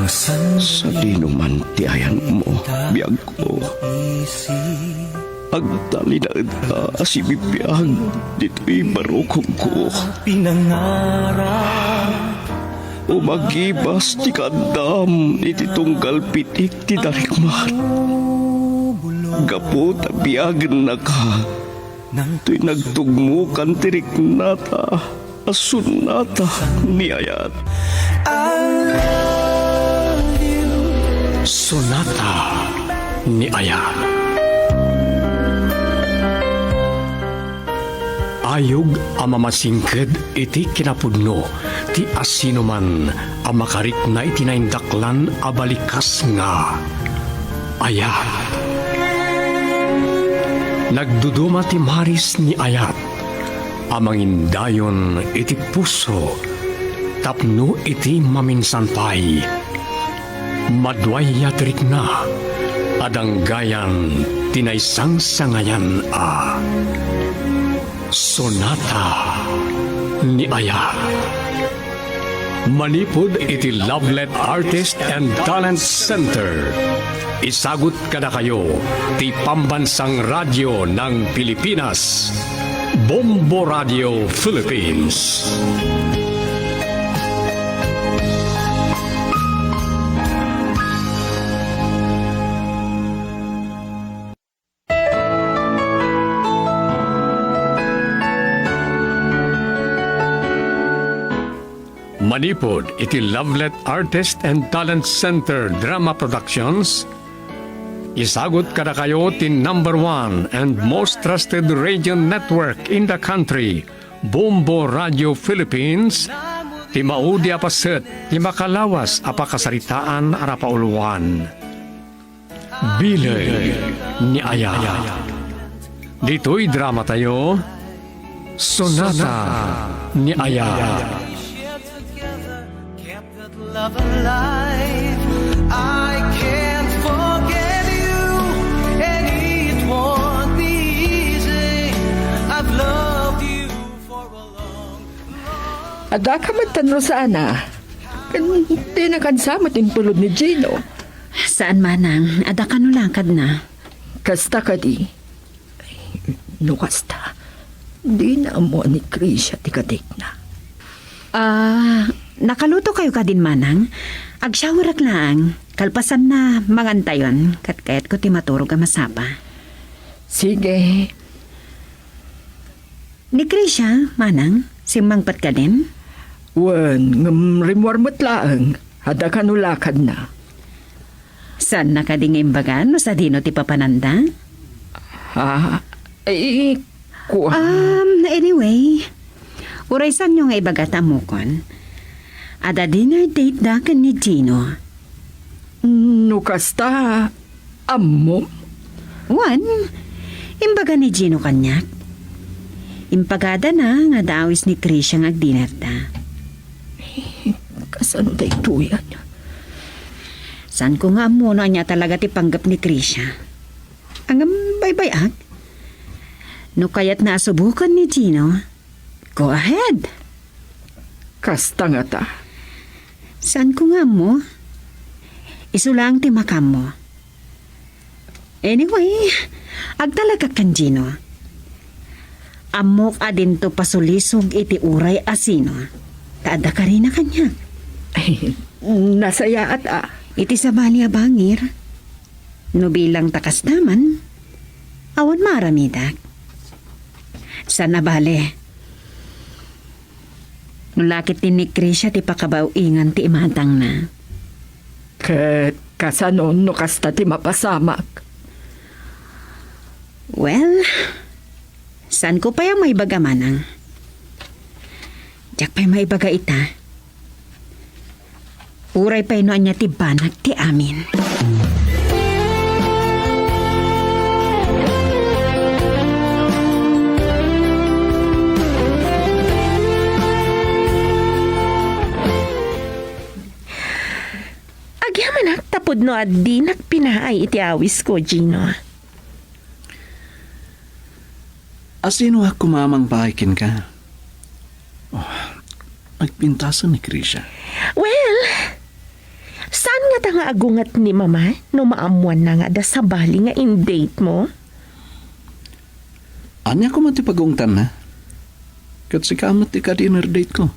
Sa dinuman ti ayan mo, biyag ko. Agtali na ita si bibiyag, dito'y barukog ko. Umagibas ti kadam, iti tunggal pitik ti darikmat. Gapo ta biyag na ka, to'y nagtugmukan tirik nata, asunata ni ayat. Sonata ni Ayat. Ayog ang mamasingked iti kinapudno, ti asino man ang makarit na itinaindaklan abalikas nga. Ayat. Nagduduma ti maris ni Ayat, amangin dayon iti puso, tapno iti maminsanpay. Madway yatrik na, adang gayan tinaysang sangayan a. Sonata ni Ayat. Manipod iti Lovelet Artist and Talent Center. Isagot kada kayo ti Pambansang Radyo ng Pilipinas, Bombo Radio Philippines. Manipod iti Lovelet Artist and Talent Center Drama Productions. Isagot kada kayo ti #1 and most trusted radio network in the country, Bombo Radio Philippines. Ti maudi apaset, ti makalawas apakasaritaan arapauluan. Bilay ni Ayat. Dito'y drama tayo, Sonata ni Ayat. Love alive, I can't forget you, and it won't be easy. I've loved you for a long. Ada ka man tanro sa ana. Hindi na kansamat yung tulod ni Gino. Saan manang? Ada ka nulangkad na. Kasta ka di. No kasta. Di na mo ni Krisha ti kadik na. Nakaluto kayo ka din manang. Agsyawarak lang. Kalpasan na mangantayon. Katkayat ko ti maturog ang masapa. Sige. Ni Krisha, manang, simangpat ka din? Wan, rimwarmot laang. Ada ka nulakad na. Saan nakading imbagan no sa dino ti papananda? Ha? Kuha. Anyway, uraysan nyo nga ibagata mo kon. Ada dinner date da kan ni Gino. No kasta. Amo. Wan, imbaga ni Gino kanyak. Impagada na nga daawis ni Krisha nga agdinner da. Kasano da ito yan? San ko nga muna niya talaga ti panggap ni Krisha. Ang baybayag. No kaya't nasubukan ni Gino, go ahead. Kasta nga ta. San ko nga mo? Isulang ti makam mo. Anyway, agtalaga kan Gino. Amok adin to pasulisog iti uray asino. Taada ka rin na kanya. Nasaya at Iti sa bali abangir. No bilang takas naman, awan maramidak. Sana bale. Nulakit din ni Krisha ti pakabaw-ingan ti imatang na. Kasanon no kasta ti mapasamak. Well, saan ko pa yung may baga manang? Diyak pa'y may baga ita. Uray pa'y noan niya ti banag ti amin. Agyaman tapod no at di nakpinaay iti awis ko, Gino. Asino ako mamang bahikin ka? Nagpintasan ni Krisha. Well, Saan nga ta nga agungat ni mama no maamuan na nga da sa bali nga in date mo? Anya ko man ti pagungtan na. Kat si kamat ti ka dinner date ko.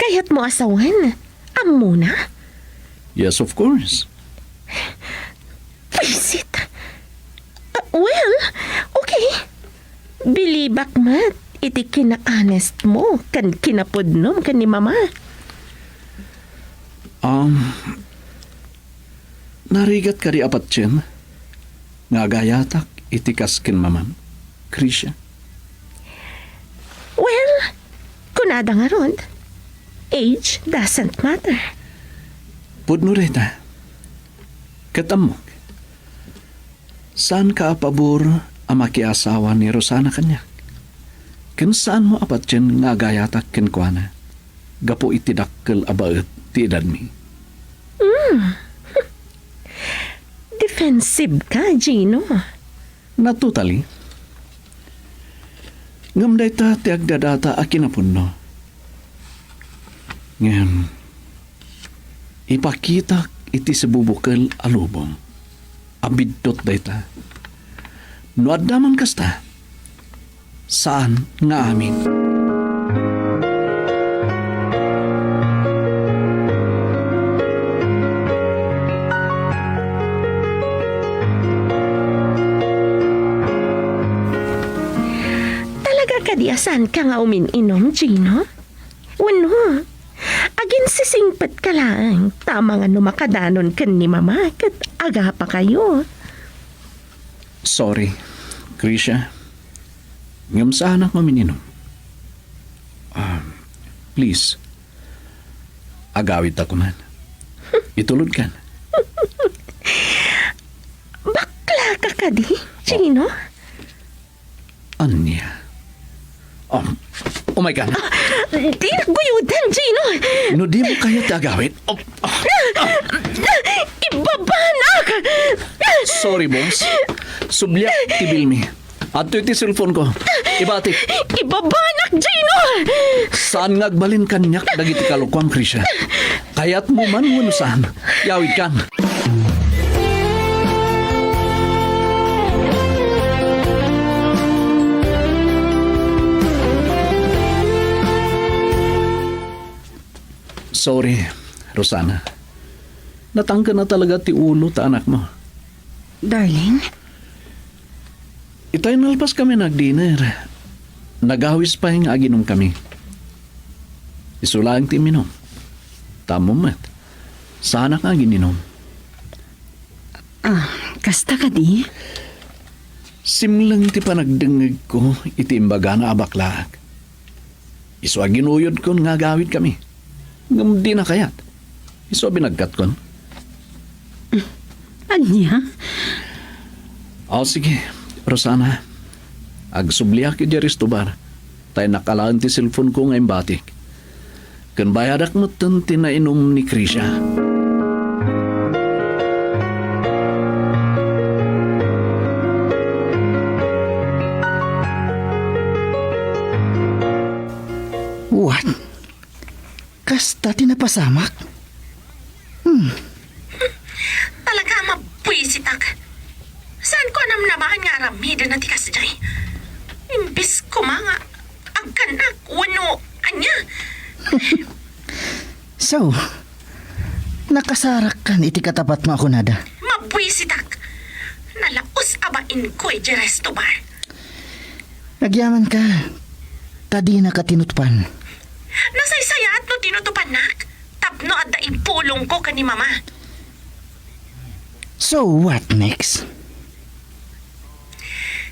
Kaya't mo asawan. Amo na? Yes, of course. Visit. Well, okay. Bilibak mat. Iti kina-honest mo. Kan kinapudnom kan ni mama. Narigat ka di apat chen. Nga gayatak itikas kin mamam. Krisha. Well, kunada nga ron. Age doesn't matter. Pudno reta. Katamok. Saan ka pabor ang makiasawa ni Rosana kanya? Ken saan mo apat chen nga gayatak ken kuana? Gapo itidakkel abaet ti edad mi. Defensive ka, Gino. Na totally. Ngam dayta ti agdadata a kinapunno. Ngem, ipakita iti sebubukal alubong. Abidtot dayta. No addaman kasta. Saan nga amin? Kadiasan ka nga umin-inom, Gino? Wano? Agin sisingpat ka lang. Tama nga numakadanon kan ni mama kat aga pa kayo. Sorry, Krisha. Ngam saan ako mininom? Please. Agawid ako man. Itulod kan. Bakla ka kadi, Gino? Anya? Oh my God. Di naguyudan, Gino. No di mo kaya tagawin. Ibabanak! Sorry, boss. Subliak tibil mi. At iti cellphone ko. Ibatik. Ibabanak, Gino! Saan ngagbalin kanyak dagiti kalukwang, Krisha? Kayat mo man saan. Yawid kan. Sorry, Rosana. Natangka na talaga ti ulo ta anak mo. Darling, Itay nalpas kami nag-dinner. Nagawis pa yung aginom kami. Isulang ti minom. Tamo mat. Sana ka gininom. kasta ka di? Simlang ti panagdengeg ko iti imbaga na abaklaak. Iso ginuyod kon nga gawid kami. Ngam di na kayat. Iso binagkat kon. Anya? O sige, Rosana. Agsubliak iti Ristobar. Tay nakalaan ti cellphone ko ngayon batik. Kan bayadak mo tanti na inom ni Krisha. What? Kasta tinapasamak? Talaga mabwisit ak. Saan ko namnamahan nga ramida na tikas jay? Imbis ko mga agkanak, wano, anya. So, nakasarak kan iti katapat mo ako nada. Mabwisit ak. Nalaos abain ko iti resto bar. Nagyaman ka. Tadi na katinutpan. Nasaysayat no tinutupan nak. Tapno at daipulong ko ka ni mama. So, what next?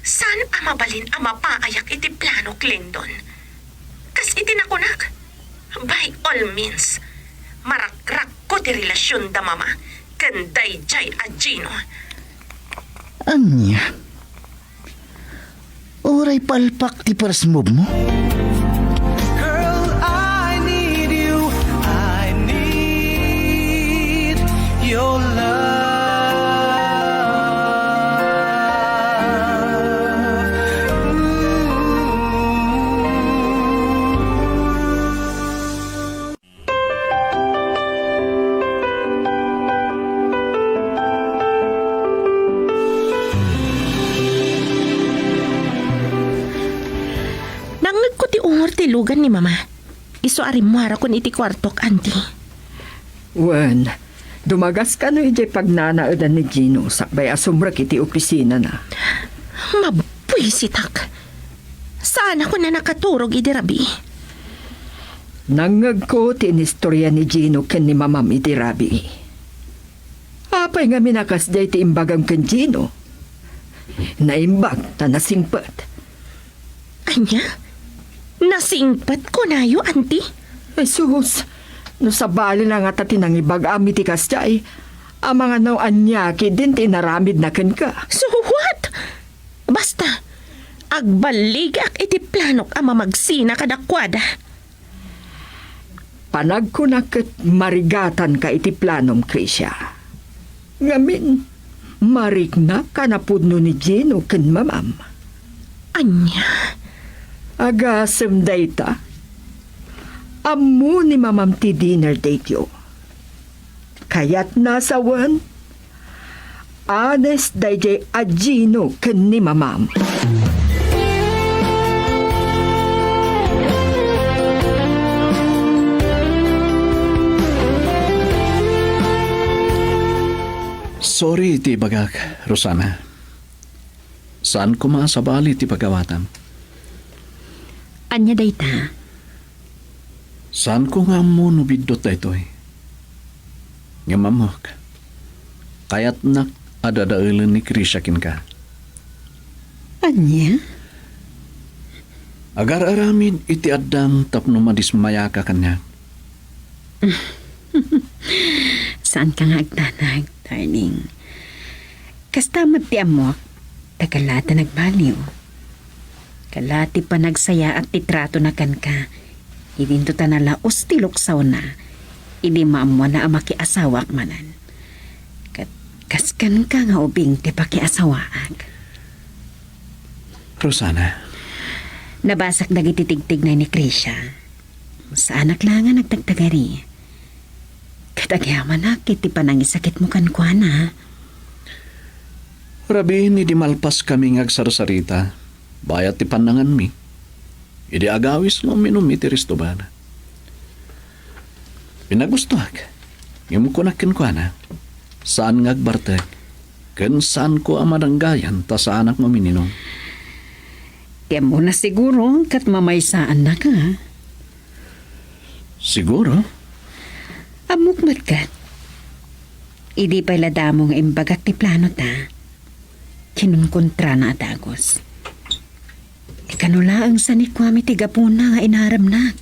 Saan amabalin ang mapaayak iti plano Clendon? Kas iti nakunak. By all means, marakrak ko ti relasyon da mama. Kanday jay a Gino. Anya? Oray palpak ti first move mo? Girl, I need you. I need your love. bilugan ni mama. Isuari mo hara kun iti kwartok, auntie. Wen, dumagas ka no ijay pagnanaadan ni Gino sakbay asumrak iti opisina na. Mabwisitak. Saan ako na nakaturog, iti Rabi? Nangag ko tinistorya ni Gino ken ni mamam iti Rabi. Apay nga minakas jay ti imbagang ken Gino. Naimbag ta nasingpat. Anya? Nasingpat ko na yo, auntie? Jesus, no sabali na nga tati nang ibag-ami ti kasjay, ang mga nauan niya din tinaramid na ken ka. So what? Basta, agbaligak iti planok ang mamagsina kadakwada. Panagkunaket marigatan ka iti planom, Krisha. Ngamin, marigna ka na pudno ni Gino ken mamam. Anya? Agasem dayta. Amu ni mamam ti dinner date yo. Kayat nasawan, honest dayjay a Gino ken ni mamam. Sorry ti bagak, Rosana. Saan ko maasabali ti pagawatan? Anya dayta? Saan ko nga mo nubidot da ito eh? Nga mamok, kayat nak adadailan ni Krishakin ka. Anya? Agar aramin iti addang tapno madismaya ka kanya. Saan ka nga agtanag, darling? Kastamat ti amok, tagalata nagbaliw. Kalati pa nagsaya at titrato na kan ka. Idinto ta na laos ti luksaw na. Idi maamwa na ang makiasawak manan. Kaskan ka nga ubing ti pakiasawaag. Rosana, Nabasak dagiti tigtig na ni Krisha. Sa anak lang nga nagtagtagari. Katagyaman na kiti panangisakit mo kan kwa na. rabi ni di malpas kami ngagsarsarita. Bayat ti panangan mi. Idi agawis mo minum iti Ristoban. Pinagustuhak. Yung ko nakin ko na. Saan ngagbartag? Ken saan ko amadanggayan ta sa anak mo mininong? Kaya mo na siguro kat mamaysaan na ka. Siguro? Amok matkat. Idi pala damo nga imbagak ti plano ta. Kinunkontra na atagos. Ikanula ang sanikwami ti gapuna nga inaramnak.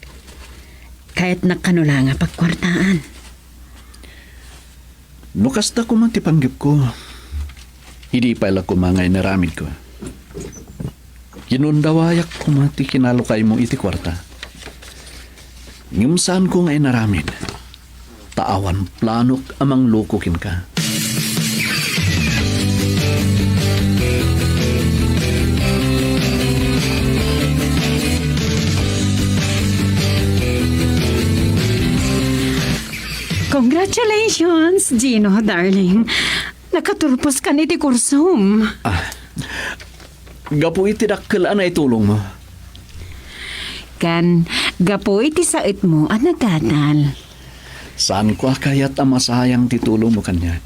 Kahit nakanula nga pagkwartaan. Nukasta ko man ti panggip ko. Hindi pala ko mga inaramid ko. Kinundawayak ko man ti kinalukay mo iti kwarta. Ngimsaan ko nga inaramid. Taawan planok amang lukukin ka. Congratulations, Gino, darling. Nakaturpos ka ni ti kursum. Gapo iti dakkel na itulong mo. Kan, gapo iti sait mo at nagtatal. Saan ko kayat ang masayang titulong mo kanyak?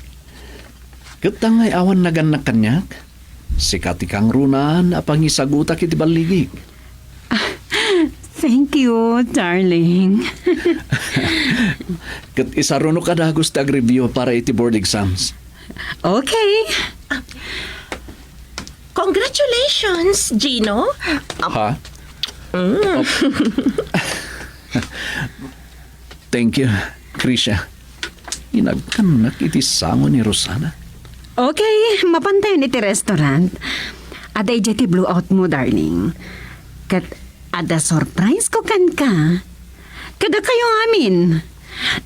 Katangay awan naganak kanyak? Sikat ikang runaan apang isagutak iti baligig. Thank you, darling. Kat isaruno ka dagos tag-review para iti board exams. Okay. Congratulations, Gino. Ha? Oh. Thank you, Krisha. Inagkanak iti sango ni Rosana. Okay, mapantayan iti restaurant. Aday jeti blue out mo, darling. Kat ada surprise ko kan ka. Kada kayo amin.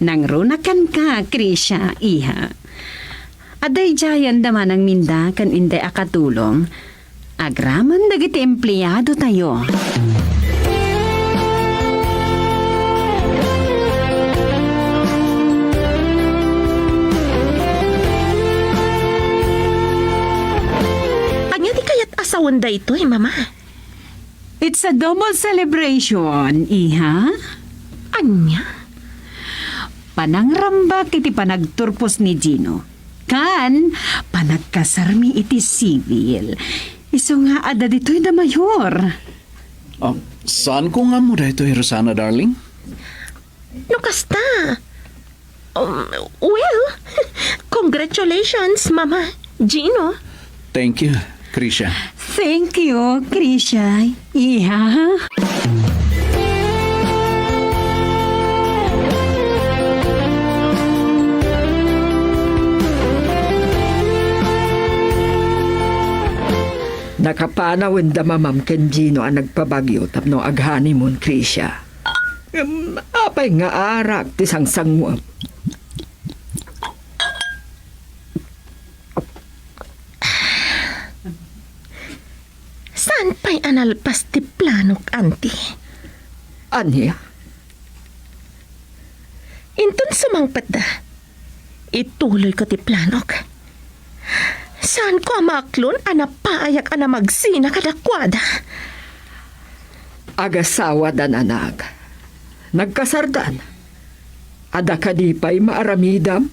Nang runakan ka, Krisha, iha. Aday jayan daman ang minda kan inday akatulong. Agraman dagiti empleyado tayo. Anya di kayat asawan da ito mama? It's a double celebration, iha. Anya? Panangrambak iti panagturpos ni Gino. Kan, panagkasarmi iti civil. Iso nga ada dito'y da mayor. Saan ko nga mo dito, Rosana, darling? No kasta. Well, congratulations, Mama Gino. Thank you, Krisha. Thank you, Krisha. Iha. Nakapanaw da mamam ken Gino ang nagpabagyo tapno aghani mon Krisha. Apay nga arak ti sangsangwam. Saan pa'y analpas ti planok, Auntie? Anya? Inton sumangpat da. Ituloy ko ti planok. Saan ko amaklon ana paayak ana magsina kadakwada? Agasawa dan anak. Nagkasardan. Ada kadipay maaramidam.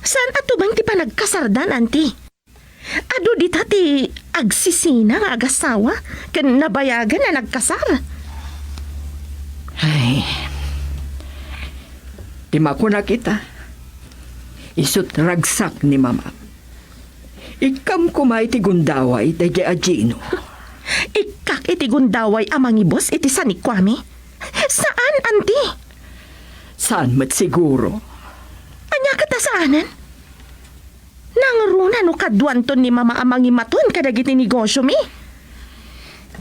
Saan atubang ti panagkasardan, Auntie? Ado di ti agsisina nga agasawa ken nabayagan na nagkasar. Ay. Tima ko na kita. Isut ragsak ni mama. Ikam kumay ti gundaway dayjay a Gino. Ikak iti gundaway amang ibos iti sanikwami. Saan, Auntie? Saan mat siguro? Anya katasaanan? Nangruna no kadwanton ni mama amang imaton kadagiti negosyo mi.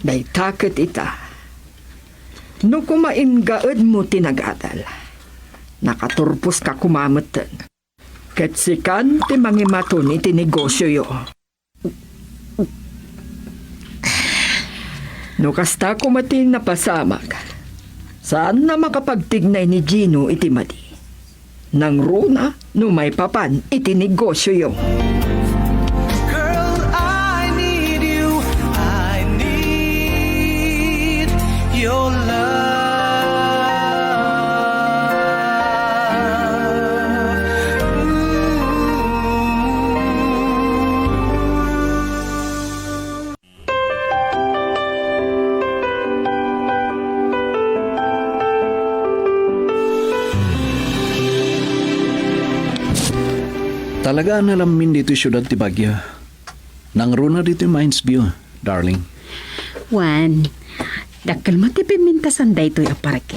Day taket ita. No kumaingaed mo tinagadal. Nakaturpos ka kumamatan. Katsikan ti mangimaton iti negosyo yo. No kasta kumating napasamag. Saan na makapagtignay ni Gino iti madi? Nang runa no may papan iti negosyo yo. Girl, I need you. I need your Talaga nalamin dito syudad ti Baguio. Nangruna dito Mines View, darling. Juan, dakkel mo ti pimintasan daytoy a parke.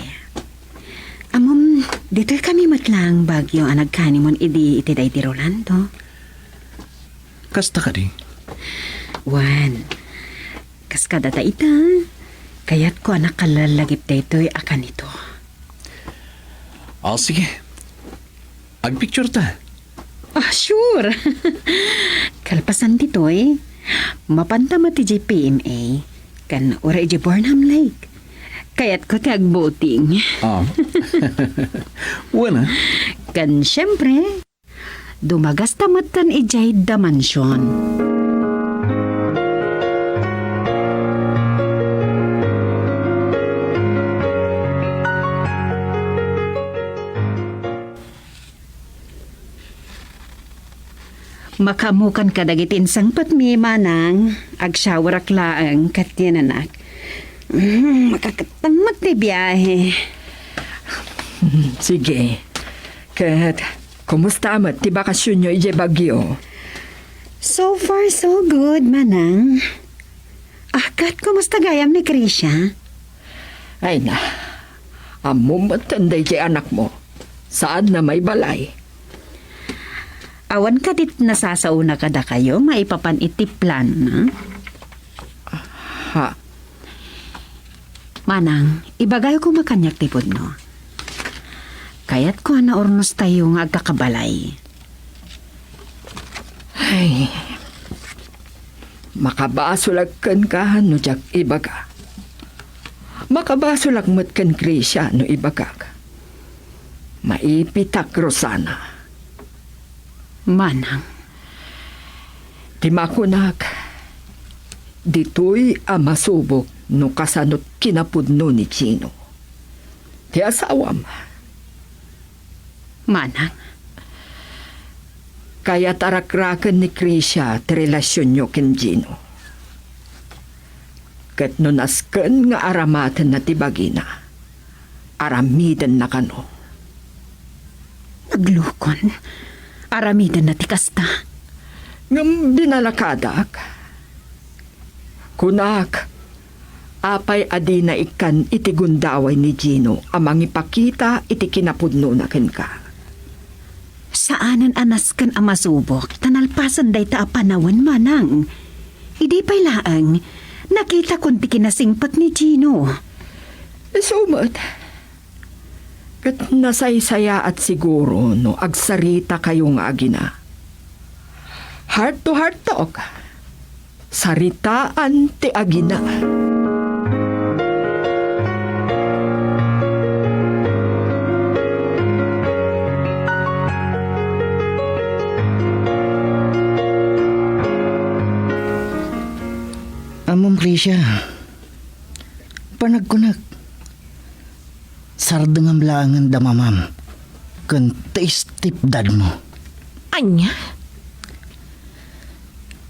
Amom, dito'y kami matlang Bagyo ang nagkanimon iti day ti Rolando. Kasta ka di? Juan, kaskada ta ita. Kaya't ko anak kalalagip daytoy akan ito. Sige. Agpicture ta. Sure. Kalpasan dito'y, mapantama ti JPMA, kan ora iti Burnham Lake. Kaya't ko ti agboting. Wala. Kan syempre, dumagas tamatan ijay da mansyon. Makamukan ka dagitin sang patmi manang agsyawarak laang katyan anak. Makakatamag ti biyahe. Sige. Kat, kumusta amat ti bakasyon nyo ije Bagyo? So far, so good, manang. Kat, kumusta gayam ni Krisha? Ay na, amumatan ije anak mo. Saan na may balay? Awan ka dit nasasauna kada kayo, maipapan iti plan na? Ha? Manang, ibagay ko makanyak tipod no. Kaya't ko na ornos tayo nga agkakabalay. Ay, makabasulag kan ka no jak ibaga. Makabasulag mat kan Krisha no ibaga. Maipitak Rosana. Manang, Timakunak, dito'y amasubok no kasanot kinapudno ni Gino. Ti asawam, Manang, kaya tarakrakan ni Krisha ti relasyon nyo ken Gino. Kat no nasken nga aramatan na ti bagina, aramiden na kano. naglukon. Aramidan na ti kasta. Ngam binalakadak. Kunak, apay adi na ikan iti gundaway ni Gino amang ipakita iti kinapudno na ken ka. Saanan anas kan amasubok, tanalpasan day ta apanawan manang. Idi pa'y laang, nakita kon ti kinasingpat ni Gino. Sumot. Kat nasaysaya at siguro no agsarita kayong agina. Heart to heart talk. Saritaan ti agina. Amom Krisha, panagkunak. Sardengam langan damamam. Kan taistip dad mo. Anya?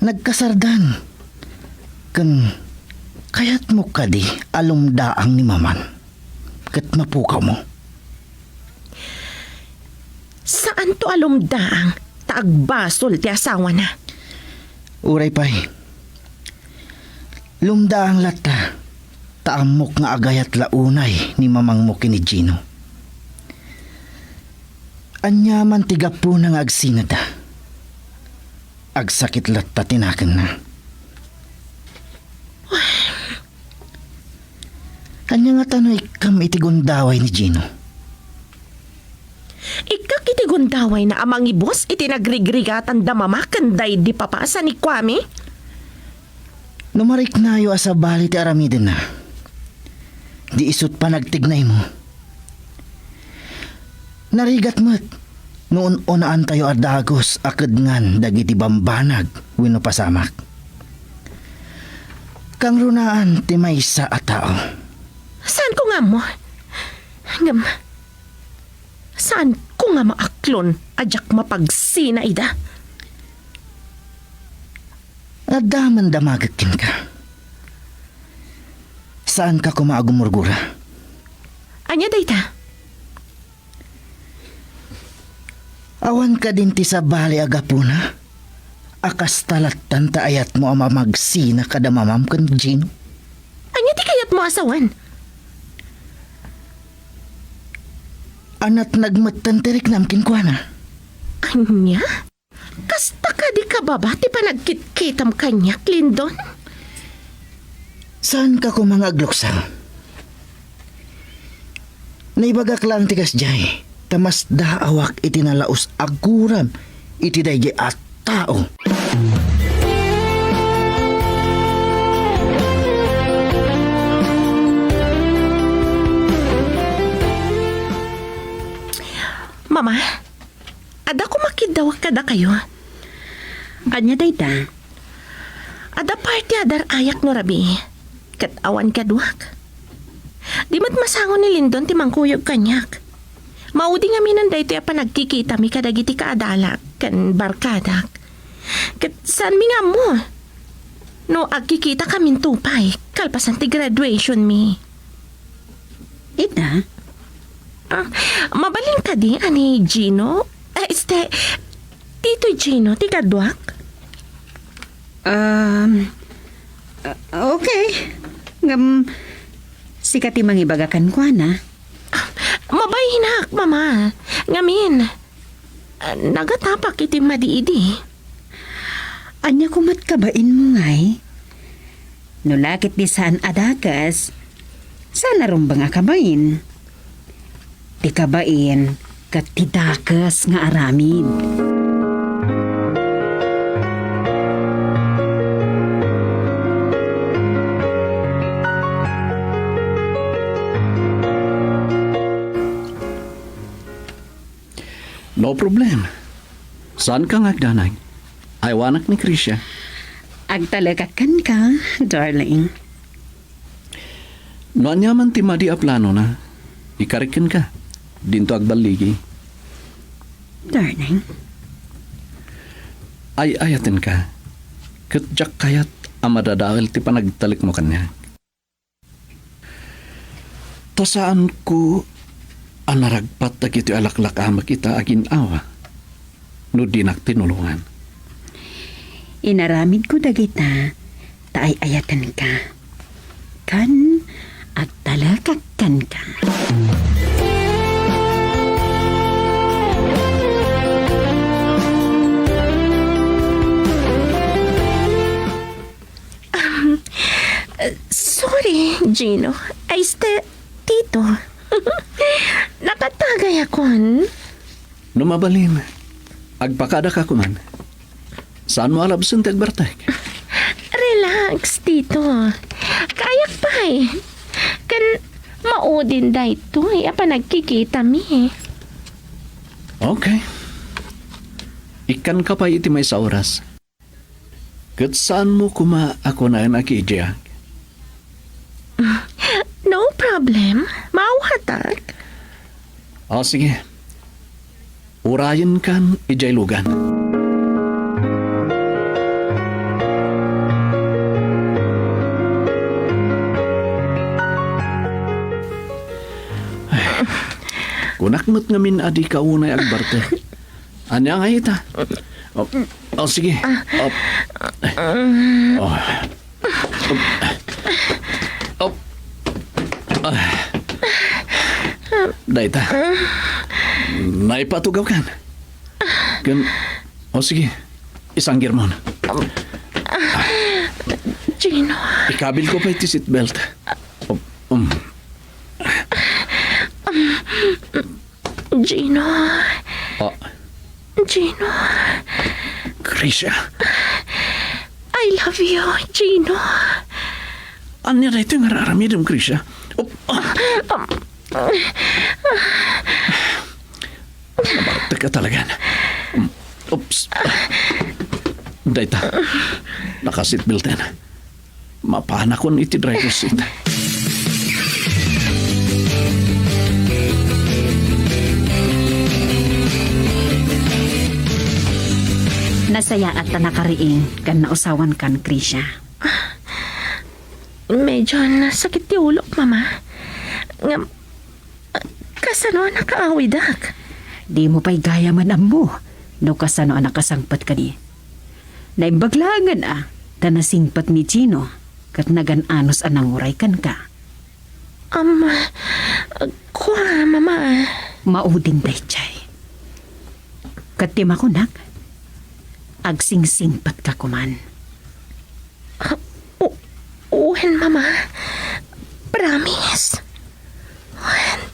Nagkasardan. Kan kayat mo kadi alumdaang ni maman. Kat mapukaw mo. Saan to alumdaang? Taagbasol ti asawa na. Uray pa'y. Lumdaang lata. Taamok nga agayat launay ni mamang mo kini Gino. Anyaman tiga po nang agsinada. Agsakit lata tinakan na. Anya nga tanoy kam itigundaway ni Gino. Ikak iti gundaway na amang ibos iti nagrigrigatan da mama kanday di papasa ni Kwame. Numarik na yo asa bali ti aramiden na. Di isut pa nagtignay mo. Narigat mo't noon unaan tayo adagos akad ngan dagiti bambanag wino pasamak. Kang runaan ti maysa a tao. Saan ko nga mo? Ngam, saan ko nga maaklon ajak mapagsina ida? Adaman damagakin ka. Saan ka kumaagumurgura? Anya dayta? Awan ka din ti sa bali agapuna. Akas talatan ta ayat mo ang mamagsina kadamamam kan Gino. Anya di kayat mo asawan? Anat nagmatan tirik namkin kwa na. Anya? Kasta ka di ka baba ti panagkit-kitam kanya, Clendon? Saan ka kumangagluksang? Naibagak lang tigas jay. Tamas daawak iti nalaos aguram iti dayjay at tao. Mama, ada ko makidawak kada kayo. Anya dayta? Ada party adar ayak no rabi. Kat awan kaduak. Di mat masangon ni Lindon ti mangkuyog kanyak. Maudi nga minan dayto ya pa nagkikita mi kadagiti kaadalak kan barkadak. Kat saan mi nga mo? No agkikita kamin tupay kalpasan ti graduation mi. Ita? Mabaling ka di ani Gino? Tito Gino, ti kaduak? Okay. Ngam, sikati mangibagakan ko na. Mabayhinak, mama. Ngamin. Nagatapak iti madiidi. Anya kumat kabain mo ngay? Nulakit di saan adakas, sana rumbang akabain. Ti kabain, kat tidakas nga aramid. No problem. Saan ka ngagdanay? Aywanak ni Krisha. Agtalagakan ka, darling. Noan yaman ti madi a plano na. Ikarikin ka. Dinto agbaligi. Darling, Ay ayatin ka. Katjak kayat amadadawel ti panagtalik mo kanya. Tasaan ko anaragpat na kito alaklak ama kita agin awa. No di tinulungan. inaramid ko dagita, taay ayatan ka. Kan at talakakkan ka. Sorry, Gino. Tito. Nakatagay akon. Numabalin. Agpakada ka kuman. Saan mo alabsan tagbartag? Relax, Tito. Kayak pa eh. Kan maudin da ito eh. Apa nagkikita mi eh. Okay. Ikan ka pa iti may sa oras. Kat saan mo kuma ako na nakidya? No problem. Mauhatag. O sige. Urayan kan ijay lugan. Kunakmat ngamin adi kaunay agbarte. Anya nga ita? Sige. Daita. Naipatugaw kan. Sige. Isang girmon. Gino. Ikabil ko pa iti seatbelt. Gino. Gino. Krisha. I love you, Gino. Anya na ito yung nararamidam, Krisha. Nabarta ka talaga. Oops. Daita. Naka-seatbelt yan. Mapana ko iti driver's seat. Nasaya at nakariing kan nausawan kan, Krisha. Medyo nasakit ti ulo, Mama. Kasano nakaawi dak? Di mo pa'y gaya man mo. No kasano nakasangpat ka di. Naimbaglangan tanasingpat ni Gino. Kat nagananos anang uray kan ka. Kwa, Mama. Maudin day chay. Katima ko nak. Agsingsingpat ka kuman. Uwen, Mama. Promise.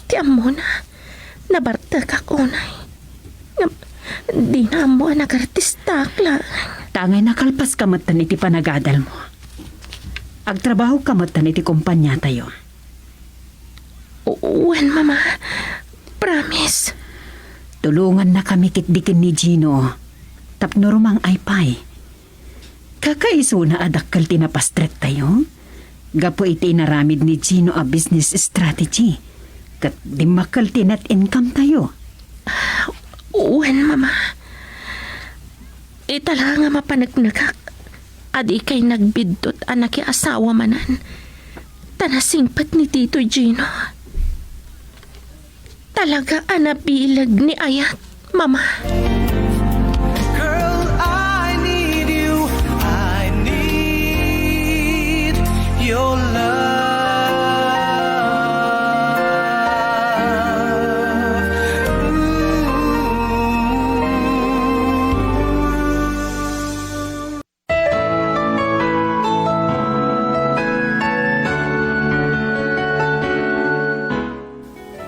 Tiyan mo na. Nabarta ka kunay. Di na mo nagartistak lang. Tangay nakalpas kamatan iti panagadal mo. Agtrabaho kamatan iti kumpanya tayo. Uwen, Mama. Promise. Tulungan na kami kitdikin ni Gino. Tapno rumang ay pay. Kakaiso na adakkel tinapastrek tayo. Gapo iti inaramid ni Gino a business strategy. Kat dimakal tinat income tayo. Uwen, Mama. Itala nga mapanagnagak. Adi kay nagbidot anak asawa manan. Tanasingpat ni Tito Gino. Talaga anabilag ni Ayat, Mama. Girl, I need you. I need your love.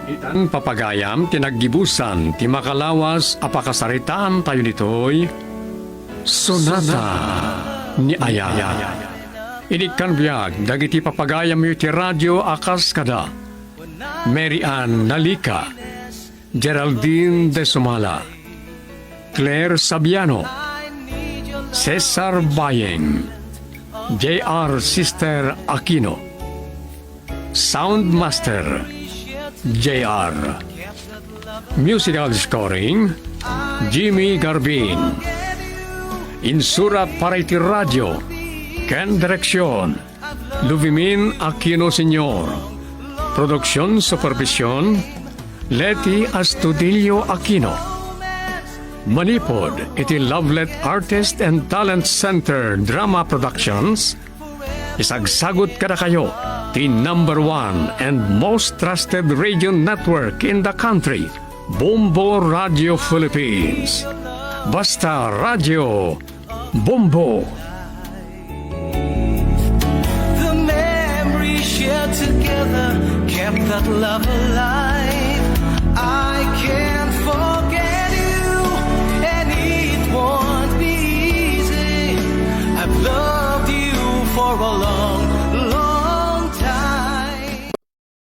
Itan papagayam tinaggibusan ti makalawas apakasaritaan tayo nitoy Sonata ni Aya. Inikan biyag dagiti papagayam yu ti radyo akas kada Mary Ann Nalika, Geraldine de Sumala, Claire Sabiano, Cesar Bayeng, J.R. Sister Aquino, Soundmaster JR. Musical scoring Jimmy Garbin. Insura Parity Radio Ken Direction Luvimin Aquino Sr. Production Supervision Leti Astudillo Aquino. Manipod iti Lovelet Artist and Talent Center Drama Productions. Isagsagot kada kayo the number 1 and most trusted radio network in the country, Bombo Radio Philippines. Basta Radio Bombo. The memories shared together kept that love alive. I can't forget you, and it won't be easy. I've loved you for a long, long time.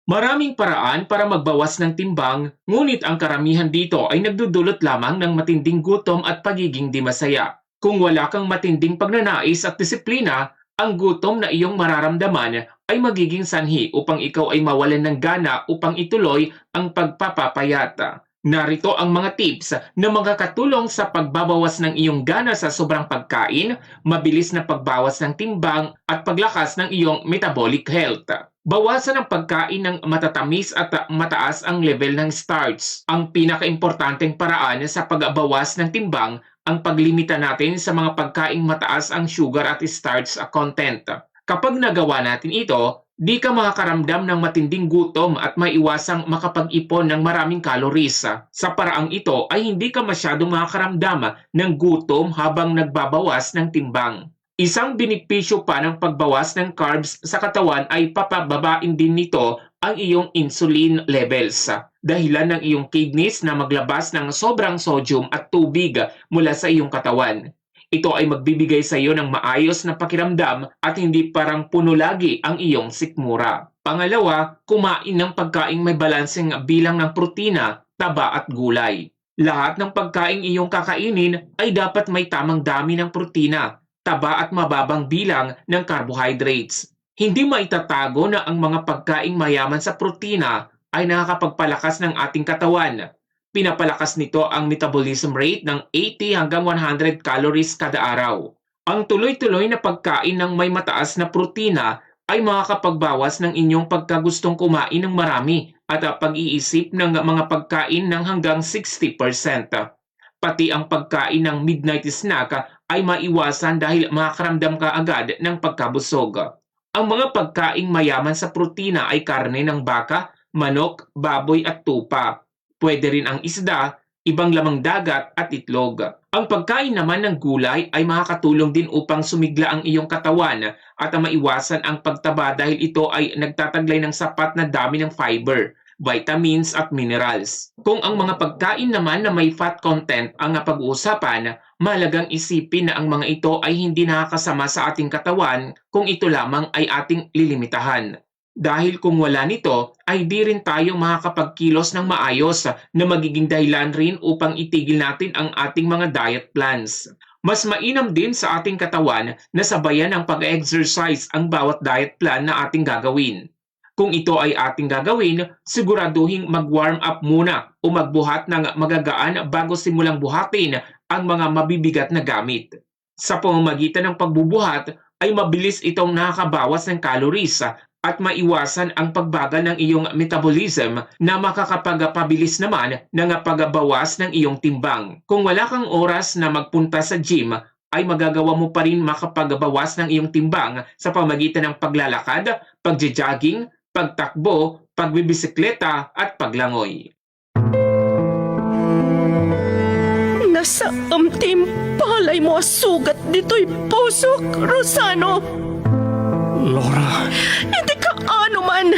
Maraming paraan para magbawas ng timbang, ngunit ang karamihan dito ay nagdudulot lamang ng matinding gutom at pagiging di masaya. Kung wala kang matinding pagnanais at disiplina, ang gutom na iyong mararamdaman ay magiging sanhi upang ikaw ay mawalan ng gana upang ituloy ang pagpapapayat. Narito ang mga tips na makakatulong sa pagbabawas ng iyong gana sa sobrang pagkain, mabilis na pagbawas ng timbang at paglakas ng iyong metabolic health. Bawasan ang pagkain ng matatamis at mataas ang level ng starch. Ang pinakaimportanteng paraan sa pagbawas ng timbang ang paglimita natin sa mga pagkaing mataas ang sugar at starch content. Kapag nagawa natin ito, di ka makakaramdam ng matinding gutom at maiwasang makapag-ipon ng maraming calories. Sa paraang ito ay hindi ka masyadong makakaramdam ng gutom habang nagbabawas ng timbang. Isang benepisyo pa ng pagbawas ng carbs sa katawan ay papababain din nito ang iyong insulin levels. Dahilan ng iyong kidneys na maglabas ng sobrang sodium at tubig mula sa iyong katawan. Ito ay magbibigay sa iyo ng maayos na pakiramdam at hindi parang puno lagi ang iyong sikmura. Pangalawa, kumain ng pagkaing may balanseng bilang ng protina, taba at gulay. Lahat ng pagkaing iyong kakainin ay dapat may tamang dami ng protina, taba at mababang bilang ng carbohydrates. Hindi maitatago na ang mga pagkaing mayaman sa protina ay nakakapagpalakas ng ating katawan. Pinapalakas nito ang metabolism rate ng 80 hanggang 100 calories kada araw. Ang tuloy-tuloy na pagkain ng may mataas na protina ay makakapagbawas ng inyong pagkagustong kumain ng marami at pag-iisip ng mga pagkain ng hanggang 60%. Pati ang pagkain ng midnight snack ay maiwasan dahil makakaramdam ka agad ng pagkabusog. Ang mga pagkaing mayaman sa protina ay karne ng baka, manok, baboy at tupa. Pwede rin ang isda, ibang lamang dagat at itlog. Ang pagkain naman ng gulay ay makakatulong din upang sumigla ang iyong katawan at maiwasan ang pagtaba dahil ito ay nagtataglay ng sapat na dami ng fiber, vitamins at minerals. Kung ang mga pagkain naman na may fat content ang pag-uusapan, mahalagang isipin na ang mga ito ay hindi nakakasama sa ating katawan kung ito lamang ay ating lilimitahan. Dahil kung wala nito, ay di rin tayo makakapagkilos ng maayos na magiging dahilan rin upang itigil natin ang ating mga diet plans. Mas mainam din sa ating katawan na sabayan ng pag-exercise ang bawat diet plan na ating gagawin. Kung ito ay ating gagawin, siguraduhin mag-warm up muna o magbuhat ng magagaan bago simulang buhatin ang mga mabibigat na gamit. Sa pamamagitan ng pagbubuhat, ay mabilis itong nakakabawas ng calories at maiwasan ang pagbagal ng iyong metabolism na makakapagpabilis naman ng pagbawas ng iyong timbang. Kung wala kang oras na magpunta sa gym, ay magagawa mo pa rin makapagbawas ng iyong timbang sa pamamagitan ng paglalakad, pagja-jogging, pagtakbo, pagbibisikleta at paglangoy. Nasa palay mo sugat dito'y pusok, Rosano. Laura, Hindi ka ano man.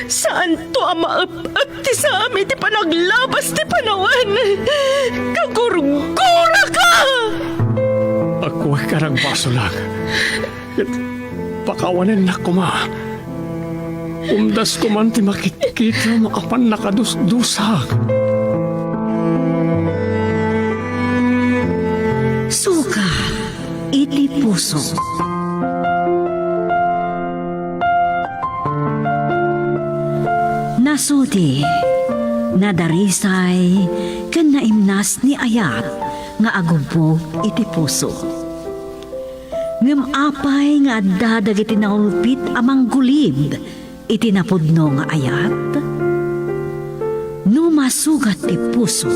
Saan to ang maap ti sa amin ti panaglabas ti panawan? Kagurgura ka! ako ay karagbaso lang. Pakawanan na ko ma. Umdas ko man ti makikita mo apan nakadusdusak. Suka, iti puso. Tinasodi, nadarisay, kan naimnas ni Ayat, nga agubog iti puso. Ngem apay nga dadag iti naulpit amang gulib, iti napudno nga Ayat. Numasugat ti puso,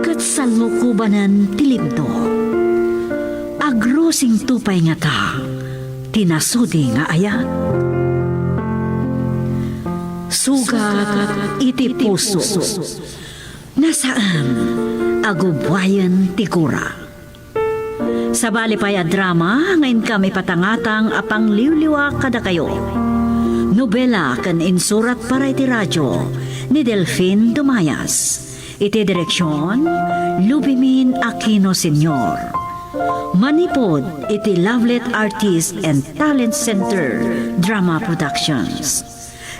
kat salukubanan ti libno. Agrosing tupay nga ta, tinasodi nga Ayat. Sugat iti puso, nasaan agubwayan ti kura. Sa balipaya drama, ngayon kami patangatang apang liwliwa kada kayo. Nobela kan insurat para iti radyo ni Delfin Dumayas. Iti direksyon, Lubimin Aquino Sr. Manipod iti Lovelet Artist and Talent Center Drama Productions.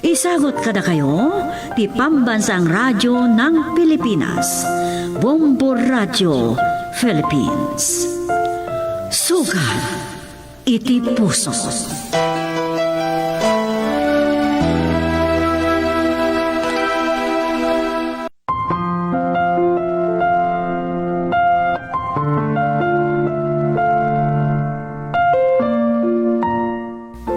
Isagot kada kayo, ti Pambansang Radyo ng Pilipinas, Bombo Radio, Philippines. Sugat iti puso.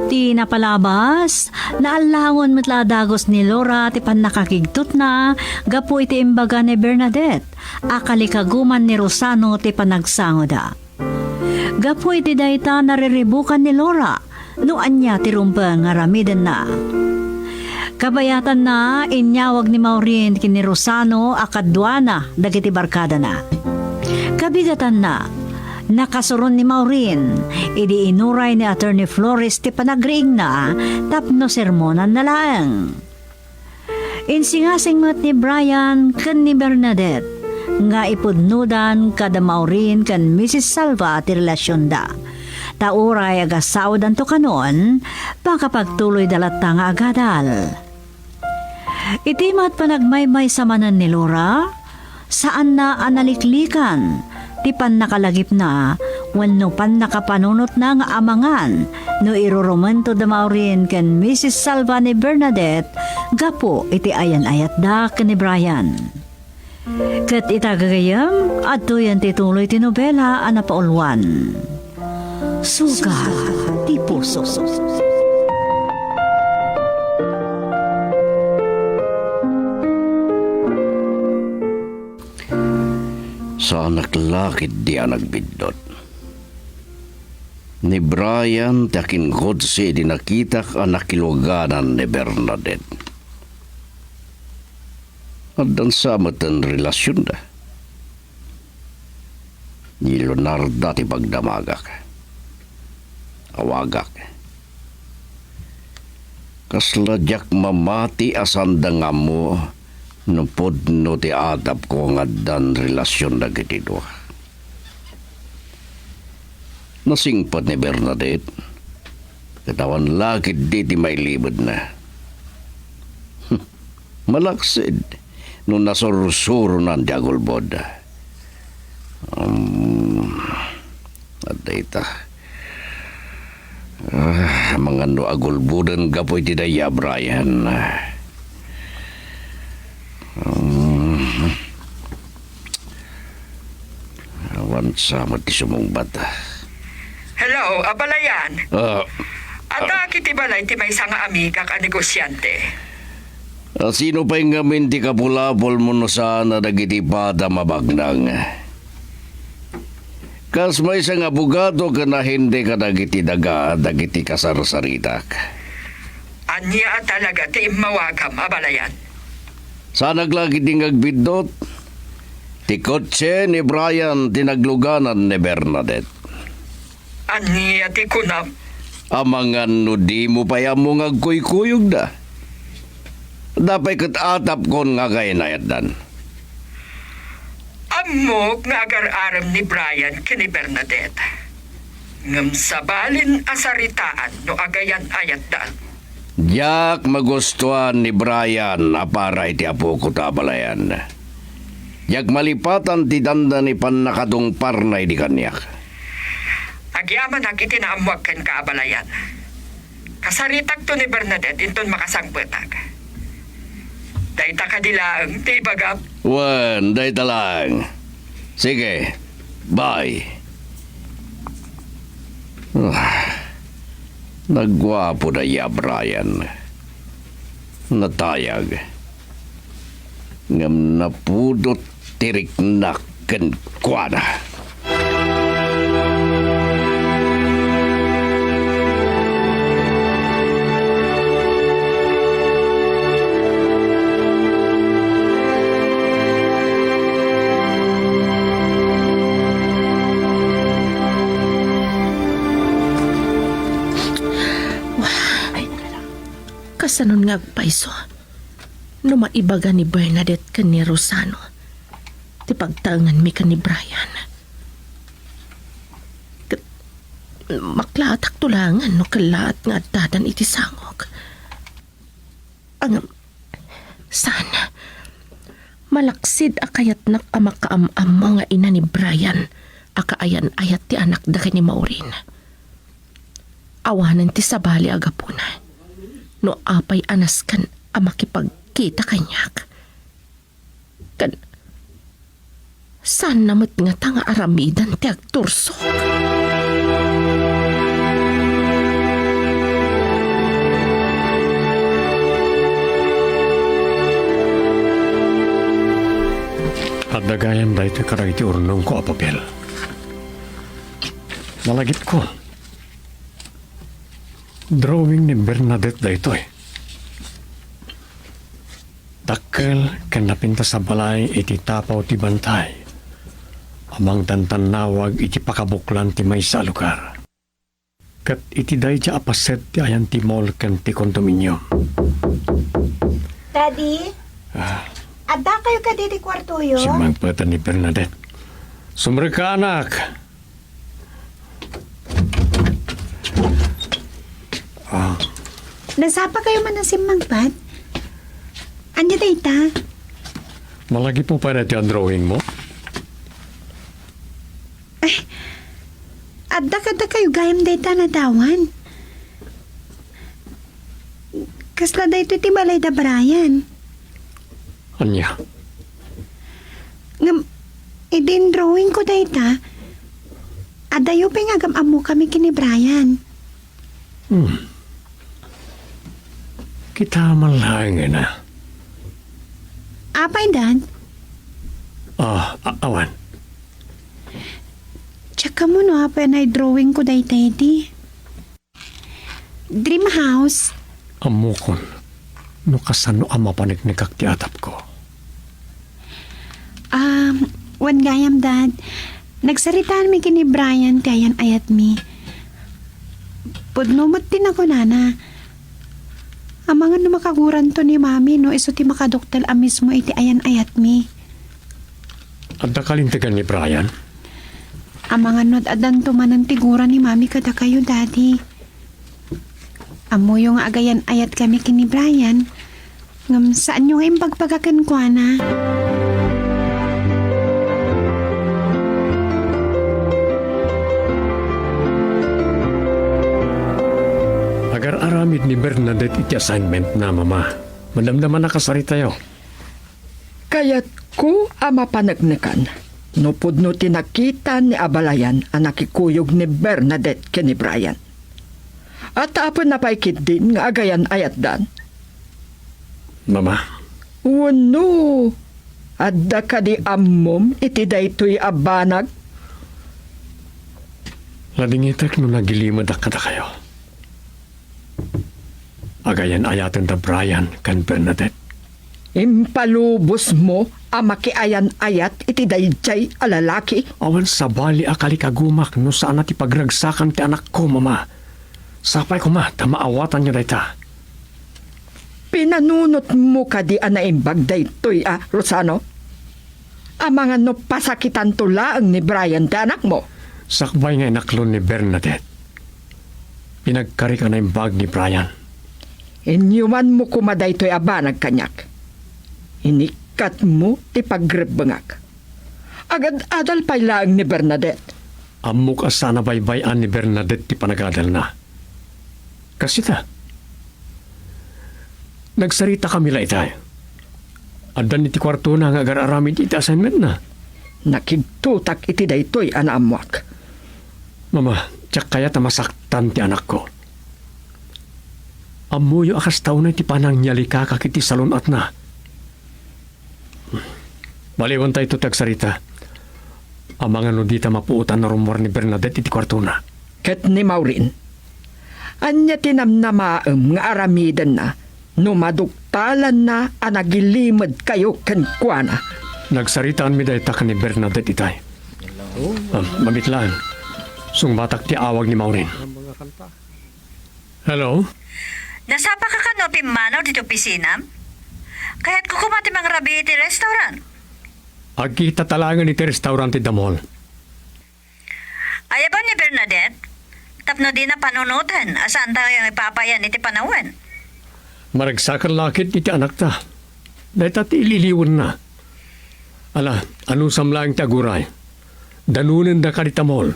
Ti napalabas, naalangon matladagos ni Laura ti panakakigtut na gapu iti imbaga ni Bernadette, akalikaguman ni Rosano ti panagsangoda. Gapu iti dayta nariribukan ni Laura, noan niya ti rumbang aramiden na. Kabayatan na inyawag ni Maureen kini Rosano akadwana dagiti barkada na. Kabigatan na, nakasuron ni Maureen, idi inuray ni Attorney Flores ti panagriing na tapno sermonan na laang. Insingasing mat ni Brian ken ni Bernadette, nga ipudnudan kada Maureen kan Mrs. Salva ti relasyon da. Tauray agasawdan to kanon, pakapagtuloy dalata nga agadal. Itimat panagmaymay sa manan ni Laura, saan na analiklikan, ti pan nakalagip na, wano pan nakapanunot na nga amangan, no iruromento da Maureen kan Mrs. Salva ni Bernadette, gapo iti ayan-ayat da ken ni Brian. Kat itagagayam, at tuyan tituloy ti nobela ana paulwan. Sugat ti puso. Sa anak lakid di nagbidot. Ni Brian takin kodse di nakitak anak kiluganan ni Bernadette. At dan sama tan relasyon da. Ni Leonardo ti pagdamagak. Awagak. Kasladyak mamati asanda nga mo nupod no ti adap ko nga dan relasyon da gitido. Nasingpad ni Bernadette. Katawan lakid di ti may libod na. Malaksid. Nung nasurusuro na ang diagulbod. At data. Mga no agulbudan gapoy ti daya, Brian. Awan sa mati sumong bata. Hello, abalayan. Ada kiti balay ti may sanga amiga ka negosyante. Sino pa yung ngamin ti kapulapol mo no sana dagiti pada mabagnang? Kas may isang abogado ka na hindi ka dagiti daga, dagiti kasarsaritak. Anya talaga ti mawagam, abalayan. Sa naglagi ding agbidot, ti kotse ni Brian tinagluganan ni Bernadette. Anya ti kunam. Amangan no di mo pa mo agkuy-kuyog da. Dapat kat atap kon nga kainayat dan. Amok nga agar-aram ni Brian kini Bernadette. Ngam sabalin asaritaan no agayan ayat dan. Diyak magustuhan ni Brian apara iti apo ko tabalayan. Diyak malipatan ti danda ni panakadong parnay di kanyak. Agyaman agiti na amuag ken kaabalayan. Kasaritak to ni Bernadette inton makasangpetag. Dayta ka dilang, ti bagap. Wan, day talang. Sige, bye. Nagwapo na ya, Brian. Natayag. Ngam napudot tirik na kenkwana. Kasanon nga agpaiso. No maibaga ni Bernadette ka ni Rosano. Ti pagtangan mi ka ni Brian. Maklatak tulangan no kalat nga dadan iti sangog. Ang sana malaksid akayat na kamakaamam mga ina ni Brian akaayan ayat ti anak da ni Maureen. Awanan ti sabali agapunan. No apay anas kan makipagkita kanyak. Saan namat nga tanga aramidan ti agtursok? At dagayan da ito karay ti urnong ko apapel. Nalagit ko. Drawing ni Bernadette da ito eh. Dakkel ken napinta sa balay iti tapaw ti bantay. Amang tantanawag iti pakabuklan ti may sa lugar. Kat iti day ti apaset ti ayan ti mall ken ti kondominium. Daddy? Adda kayo ka diti kwarto yo? Sumagpatan ni Bernadette. Sumre ka, anak! Nasapa kayo man ng simangpad? Anya dayta? Malagi po pa natin ang drawing mo. Adda kada kayo gayam dayta na dawan. Kasla dayto iti balay da Brian. Anya? Ngam, idin drawing ko dayta. Adayo pingagam amo kami kini Brian. Kita malangin na. Apay, Dad? Awan. Tsaka mo no, apay na drawing ko dayta iti. Dream house. Amukon. No kasano ang mapaniknikak ti atap ko. Wan gayam, Dad. Nagsaritaan mi kini Brian ti ayan ayat mi. Pudnumot din ako, Nana. Amangan no makaguran to ni Mami no iso ti makadoktel a mismo iti ayan ayat mi. At nakalintigan ni Brian? Amangan no adan tumanan tiguran ni Mami kada kayo, Daddy. Amo yung agayan ayat kami kini Brian. Ngam saan yung yung pagpagakan ko, na? Agar-aramid ni Bernadette iti assignment na, Mama. Madamdaman na kasari tayo. Kaya't ko ama panagnakan. Nupod no tinakita ni Abalayan ang nakikuyog ni Bernadette kini Brian. At apon na paikit din nga agayan ayat dan. Mama? Wano, adda ka di ammom iti daytoy abanag. Ladingitek no nagilimad kada kayo. Agayan ayatan da Brian kan Bernadette. Impalubos mo ang makiayan ayat iti dayjay alalaki. Awan sa bali akali kagumak no saan nati pagragsakan ti anak ko, Mama. Sapay ko ma, tamaawatan niyo dayta. Pinanunot mo ka di anaimbag daytoy Rosano? Amangan no pasakitan tulaang ni Brian ti anak mo. Sakbay nga inaklon ni Bernadette. Pinagkari ka na yung bag ni Brian. Inyuman mo kumaday to'y abanag kanyak. Inikat mo ti pagrebangak. Agad adal pa'y laang ni Bernadette. Amok asana baybayan ni Bernadette ti panagadal na. Kasi ta, nagsarita kami la itay. Adan iti kwarto na nga agararamid iti assignment na. Nakigtutak iti daytoy anaamwak. Mama, tsak kaya tamasaktan ti anak ko. Amuyo akas tao na iti panang nyalika kakiti salon at na. Baliwan tayo tagsarita. Amang ano dita mapuutan na rumor ni Bernadette iti kwarto na. Ket ni Maureen, anya tinamnamaem nga aramidan na, numaduktalan na anagilimad kayo kenkwana. Nagsaritaan mi dayta ka ni Bernadette itay. Mamitlaan. Sungbatak ti awag ni Maureen. Hello? Nasapa ka no timanaw dito opisina? Kaya't kukumati mga rabi iti restaurant. Agkita talangan iti restaurant iti mall. Ayaw ba ni Bernadette? Tapno di na panunutan. Asaan tayo yung ipapayan iti panawan? Maragsakar lakit iti anak ta. Dahita ti ililiwan na. Ala, anong samlaang taguray? Danunin da ka iti mall.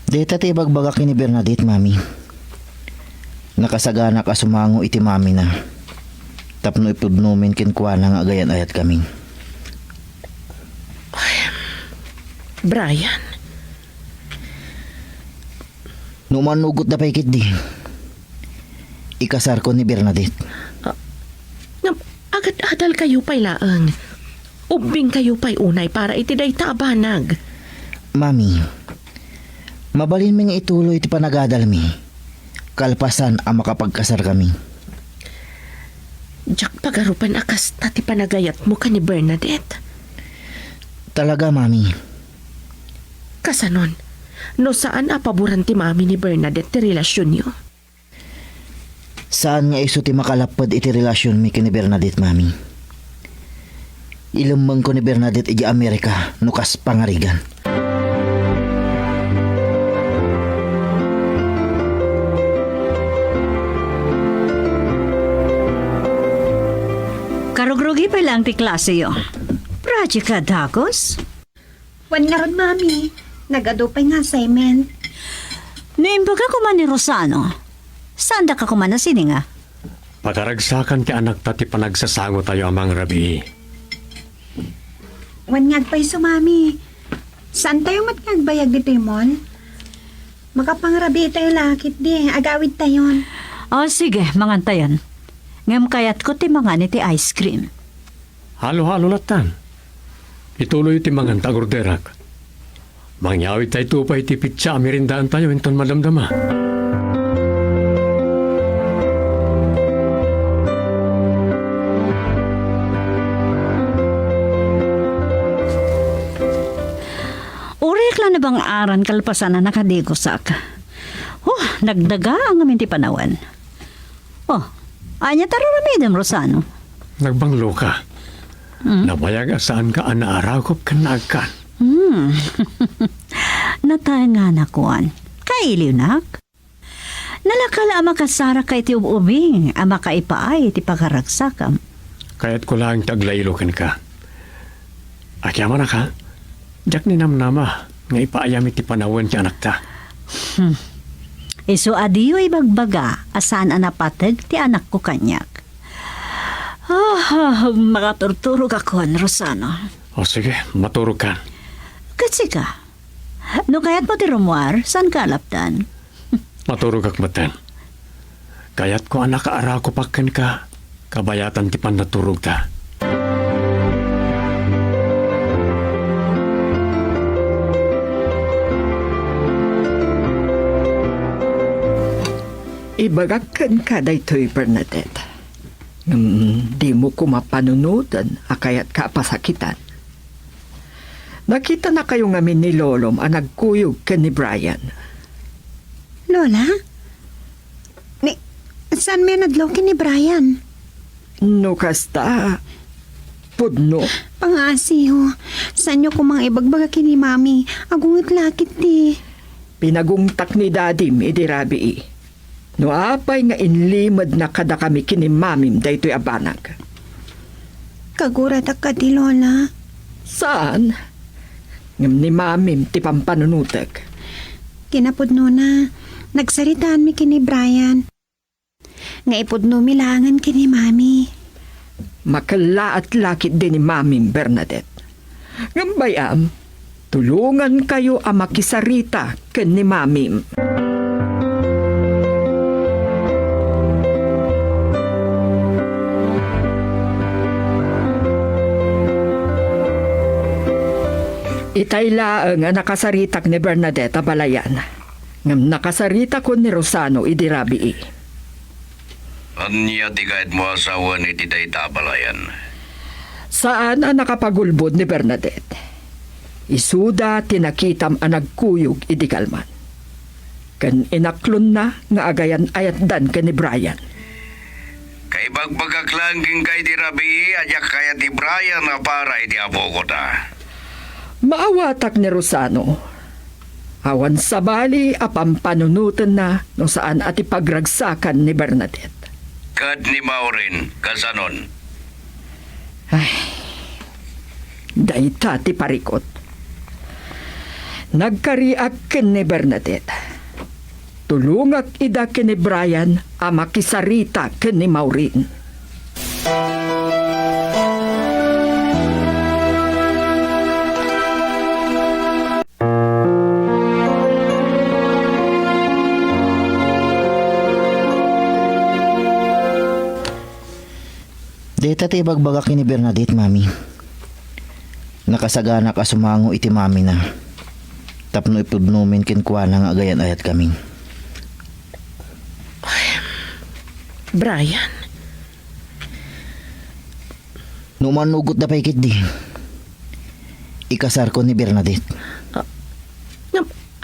Deta ti bagbagak ni Bernadette, mami. Nakasagana ka sumango iti mami na. Tapno ipudnumin kinkwana nga agayan ayat kami. Brian, Numanugot na paikit di. Ikasar ko ni Bernadette. agad-adal kayo pa'y laang. Ubing kayo pa'y unay para itiday tabanag. Mami, mabalin mi nga ituloy iti panagadal mi. Kalpasan ang makapagkasar kami. Jack pagarupan akas tati panagayat mo ka ni Bernadette. Talaga, mami. Kasanon, no saan apaboran ti mami ni Bernadette ti relasyon niyo? Saan nga iso ti makalapad iti relasyon mi kini Bernadette, mami? Ilumang ko ni Bernadette iti Amerika nukas pangarigan. Karugrugi pa lang ti klase yo. Project ka, Dagos? Wan nga ron, mami. Nagadupay nga assignment. Naimbaga ko man ni Rosano. Saan da ka kuman na sininga? Pagaragsakan ti anak ta ti panagsasango tayo amang rabi. Wan nga pa iso, mami. Saan tayo matngagbayag dito mon? Makapangrabi tayo lakit di. Agawid tayon. O sige, mangantayan. Ngam kayat ko ti mga ni ti ice cream. Halo-halo latan. Ituloy ti mangan tagurderak. Mangyawid tayo tupay ti pitsa mirindaan tayo inton madamdama. Urik lang na bang aran kalpasan na nakadigusak? Nagdaga ang amin ti panawan. Anya taro ramidem, Rosano. Nagbanglo ka. Nabayag asaan ka anaaraw ka nagkan. Nataya nga nakuan. Kailiw nak. Nalakala ama kasara kay ti ubing ama kaipaay ti pagaragsakam. Kaya't ko lang taglaylokan ka. Akyama na ka. Jak ni namnama nga ipaayam iti panawan ti anak ta. Iso adiyo ibagbaga asan anapatag ti anak ko kanyak. Makaturturog ako, Rosano. O sige, maturog ka. Kasi ka. No kayat mo ti Romuar, saan ka alapdan? Maturog ak matan. Kaya't ko anak kaara ko pakken ka. Kabayatan ti pan naturog ta. Ibagakan ka daytoy Bernadette. Di mo ko mapanunutan akayat ka pasakitan. Nakita na kayo ngamin ni Lolom ang nagkuyog ka ni Brian. Lola? Saan may nadlokin ni Brian? No kasta, pudno. Pangasiho. Saan nyo kumang ibagbaga kini mami? Agungit lakit di. Pinagungtak ni Dadim idirabi. No apay nga inlimad na kada kami kini mamim daytoy abanag. Kagurat ka di Lola. Saan? Ngam ni mamim ti pampanunutek. Kinapudno na. Nagsaritaan mi kini Brian. Nga ipudno mi langan kini Mami. Makala at lakit din ni mamim Bernadette. Ngam bayam, tulungan kayo ang makisarita ken ni mamim. Itay laeng nga nakasaritak ni Bernadette Balayan. Ngam nakasarita ko ni Rosano idirabii. Anya ti kahit mo asawa ni Tiday Tabalayan. Saan ang nakapagulbod ni Bernadette? Isuda tinakitam ang nagkuyog idikalman. Kan inaklon na nga agayan ayat dan ka ni Brian. Kay bagbagaklangging kay di Rabi, ajak kaya ti Brian na para iti apo ko ta. Maawatak ni Rosano. Awan sa bali apang panunutan na no saan ati pagragsakan ni Bernadette. Kad ni Maureen, kasanon. Daita ti parikot. Nagkariak ken ni Bernadette. Tulungak ida ken ni Brian a makisarita ken ni Maureen. Deta ti bagbagak ni Bernadette, mami. Nakasagana ka sumango iti mami na. Tapno ipudnumin kinkwana nga agayan ayat kami. Brian, Numanugot na paikit di. Ikasar ko ni Bernadette.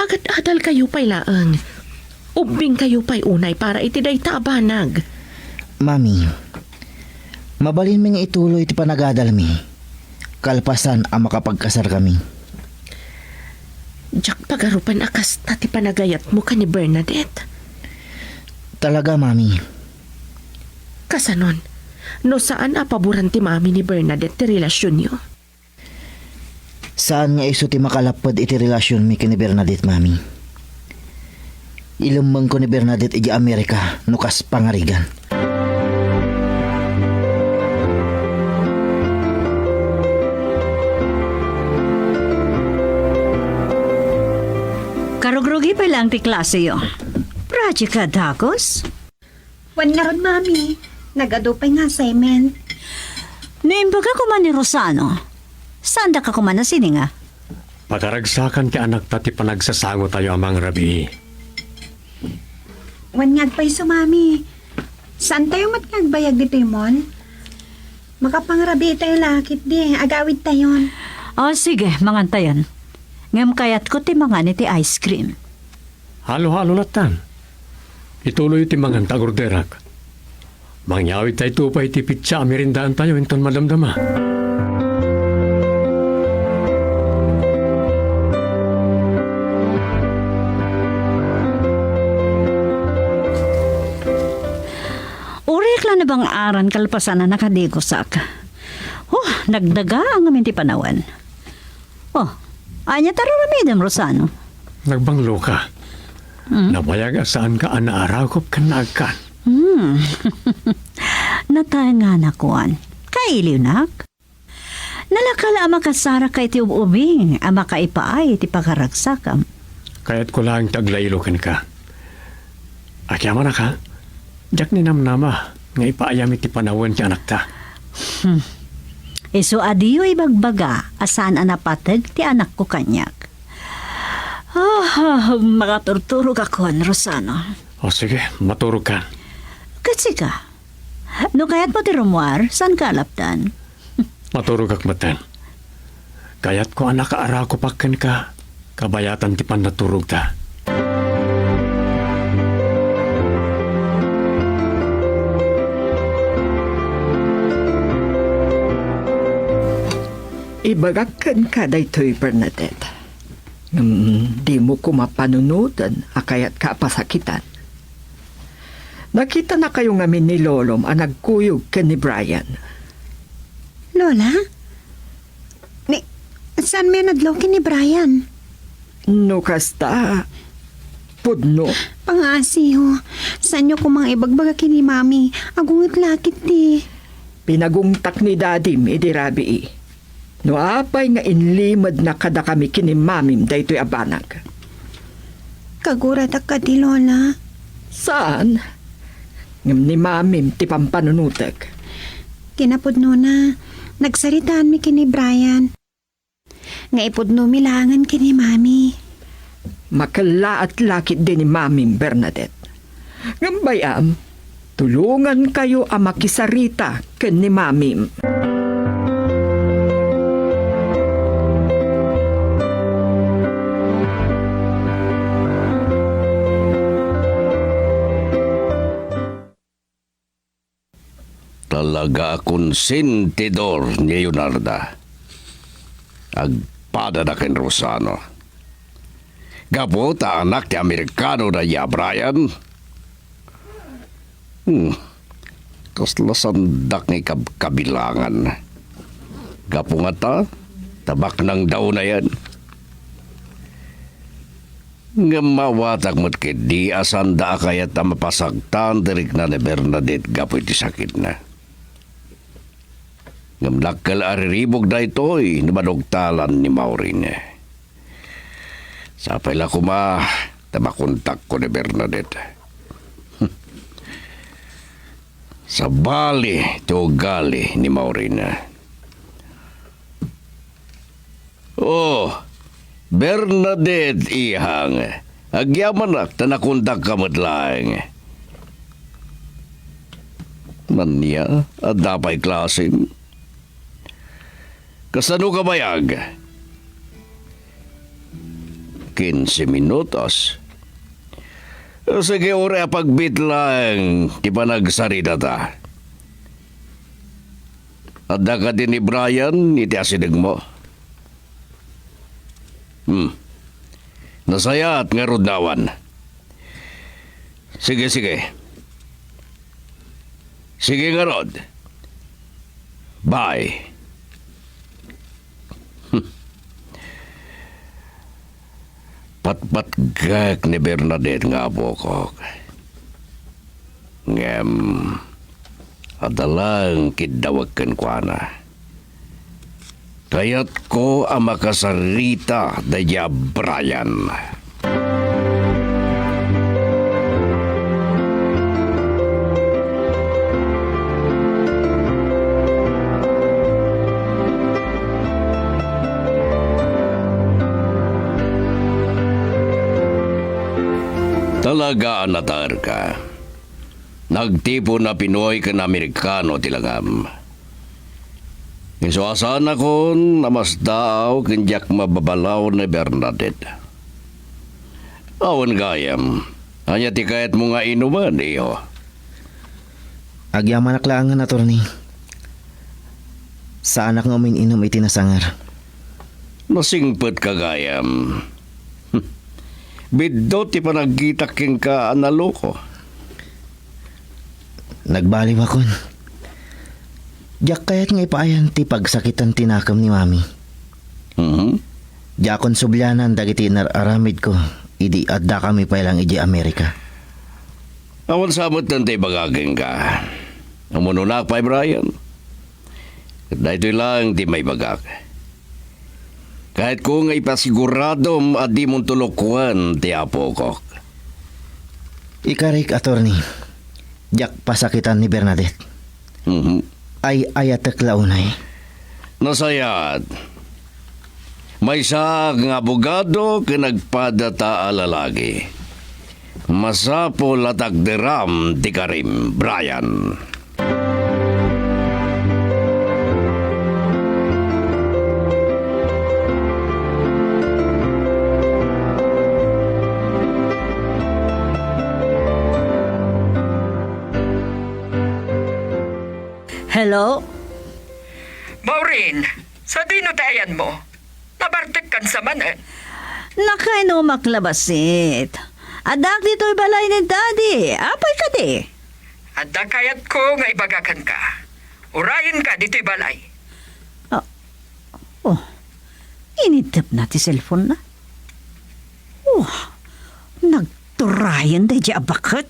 agad-adal kayo pa'y laang. Ubing kayo pa'y unay para itiday tabanag. Mami, mabalin mi nga ituloy iti panagadal mi. Kalpasan ang makapagkasar kami. Jack pagarupan akas tati panagayat mo ka ni Bernadette. Talaga, mami. Kasanon, no saan apaboran ti mami ni Bernadette ti relasyon niyo? Saan nga iso ti makalapad iti relasyon mi kini Bernadette, mami? Ilumang ko ni Bernadette iti Amerika nukas pangarigan. Karugrugi pa lang ti klase yo. Project ka, Dagos? Wan nga ron, Mami. Nagadupay nga assignment. Naimbaga ko man ni Rosano. Saan da ka kuman na sininga? Pagaragsakan ti anak tati panagsasango tayo amang Rabi. Wan nga pa iso, Mami. Saan tayo matngagbayag dito mon? Makapangrabi tayo lakit di. Agawid tayon. O sige, mangantayan. Ngam kayat ko ti mga ni ti ice cream. Halo-halo latan. Ituloy ti mga tagorderak. Mangyawid tayo tupay ti pitsa mirindaan tayo inton madamdama. Urik lang na bang aran kalpasan na nakadikosak? Nagdaga ang amin ti panawan. Anya taro ramidam, Rosano. Nagbanglo ka. Nabayag asaan ka anaaraw ka nagkan. Nataya nga nakuan. Kailiw nak. Nalakala ang makasara kay ti ubing ang makaipaay ti pagkaragsakam. Kaya't ko lang taglaylo ka. Akyama na ka. Diyak ni namnama nga ipaayam iti panawan ti anak ta. Iso adiyo ibagbaga asan anapatag ti anak ko kanyak. Makaturturog ako, Rosano. O sige, maturog ka. Kasi ka. No kayat mo ti Romuar, saan ka alaptan? Maturog ak matan. Kaya't ko anak kaara ko pakken ka. Kabayatan ti pan naturog ta. Ibagakan ka daytoy Bernadette. Di mo ko mapanunutan akayat ka pasakitan. Nakita na kayo ngamin ni Lolom ang nagkuyog ka ni Brian. Lola? Saan may nadlokin ni Brian? No kasta. Pudno. Pangasiho, saan nyo kumang ibagbaga kini Mami? Agungit lakit di. Pinagungtak ni Dadim idirabi. No apay nga inlimad na kada kami kini Mamim daytoy abanag. Kagurat ka di, Lola. Saan? Ngam ni Mamim ti pampanunutek. Kinapudno na. Nagsaritaan mi kini Brian. Nga ipudno milangan kini Mami. Makalaat lakit din ni Mamim Bernadette. Ngam bayam, tulungan kayo ang makisarita ken ni Mamim. Talaga akong sentidor ni Leonarda. Agpada na ken Rosano. Gabota anak ti Amerikano na ya, Brian. Kasla sandak ni kabilangan. Gapo nga ta, tabak ng daw na yan. Nga mawatag mo't di asanda kayat ang mapasagtan dirik na ni Bernadette gapo iti sakit na. Ngam lakal ariribog da ito'y namadugtalan ni Maureen. Sapay la kuma, tamakontak ko ni Bernadette. Sa bali, tugali ni Maureen. Oh, Bernadette ihang, agyaman na, tanakontak ka madlang. Manya, adapay klasin. Kasano ka bayag? 15 minutos. Sige, ore, pagbit lang. Di pa nagsarita ta. Adda ka din ni Brian, iti asinig mo. Nasaya at nga rodnawan. Sige. Sige nga rod. Bye. Patpat-gag ni Bernadette nga po ko. Ngem, adalang kidawagkan ko na. Kaya't ko ang makasarita daya Brian. Talaga anatar ka. Nagtipo na Pinoy kan Amerikano tilangam. Isuasan ako na mas daaw kinjak mababalaw ni Bernadette. Awan gayam. Anya ti kayat mo nga inuman, iyo. Agyaman aklangan, attorney. Sa anak nga umin-inom itinasangar. Nasingpet ka gayam. Biddo ti panagkitakin ka analoko. Nagbaliw akon. Diyak kayat nga ipaayan ti pagsakitan tinakam ni Mami. Diakon subyanan dagiti nararamid ko. Idi adda kami pa ilang iji Amerika. Awan samot nante bagaging ka. Amununak pa, Brian. Dahito lang di may bagag. Kahit kung ipasiguradom at di mong tulukuan, ti apo ko. Ikarik, attorney. Diyak pasakitan ni Bernadette. Ay ayatek launay. Nasayat. May isang abogado kinagpadata alalagi. Masapo latagderam ti Karim, Brian. Hello? Maureen, sa dinutayan mo, nabartek kan sa manan. Nakaino maklabasit. Adak dito'y balay ni Daddy. Apay ka di. Adda kayat ko nga ibagakan ka. Urayin ka dito'y balay. Inidap na ti cellphone na. Oh, nagturayan da di abakot.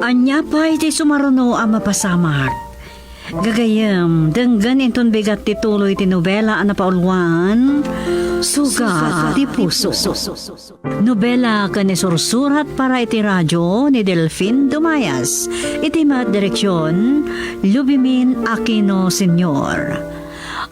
Anya pa iti sumaruno ang mapasamak. Gagayam, denggan inton bigat tituloy ti nobela ang napaulwan, Sugat ti Puso. Nobela ka ni sursurat para iti radyo ni Delfin Dumayas. Iti direksyon, Lubimin Aquino Sr.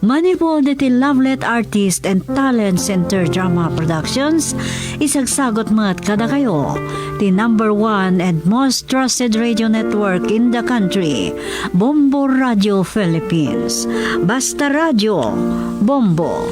Manifold iti Lovelet Artist and Talent Center Drama Productions, isagsagot mat kada kayo, the #1 and most trusted radio network in the country, Bombo Radio Philippines. Basta Radio, Bombo.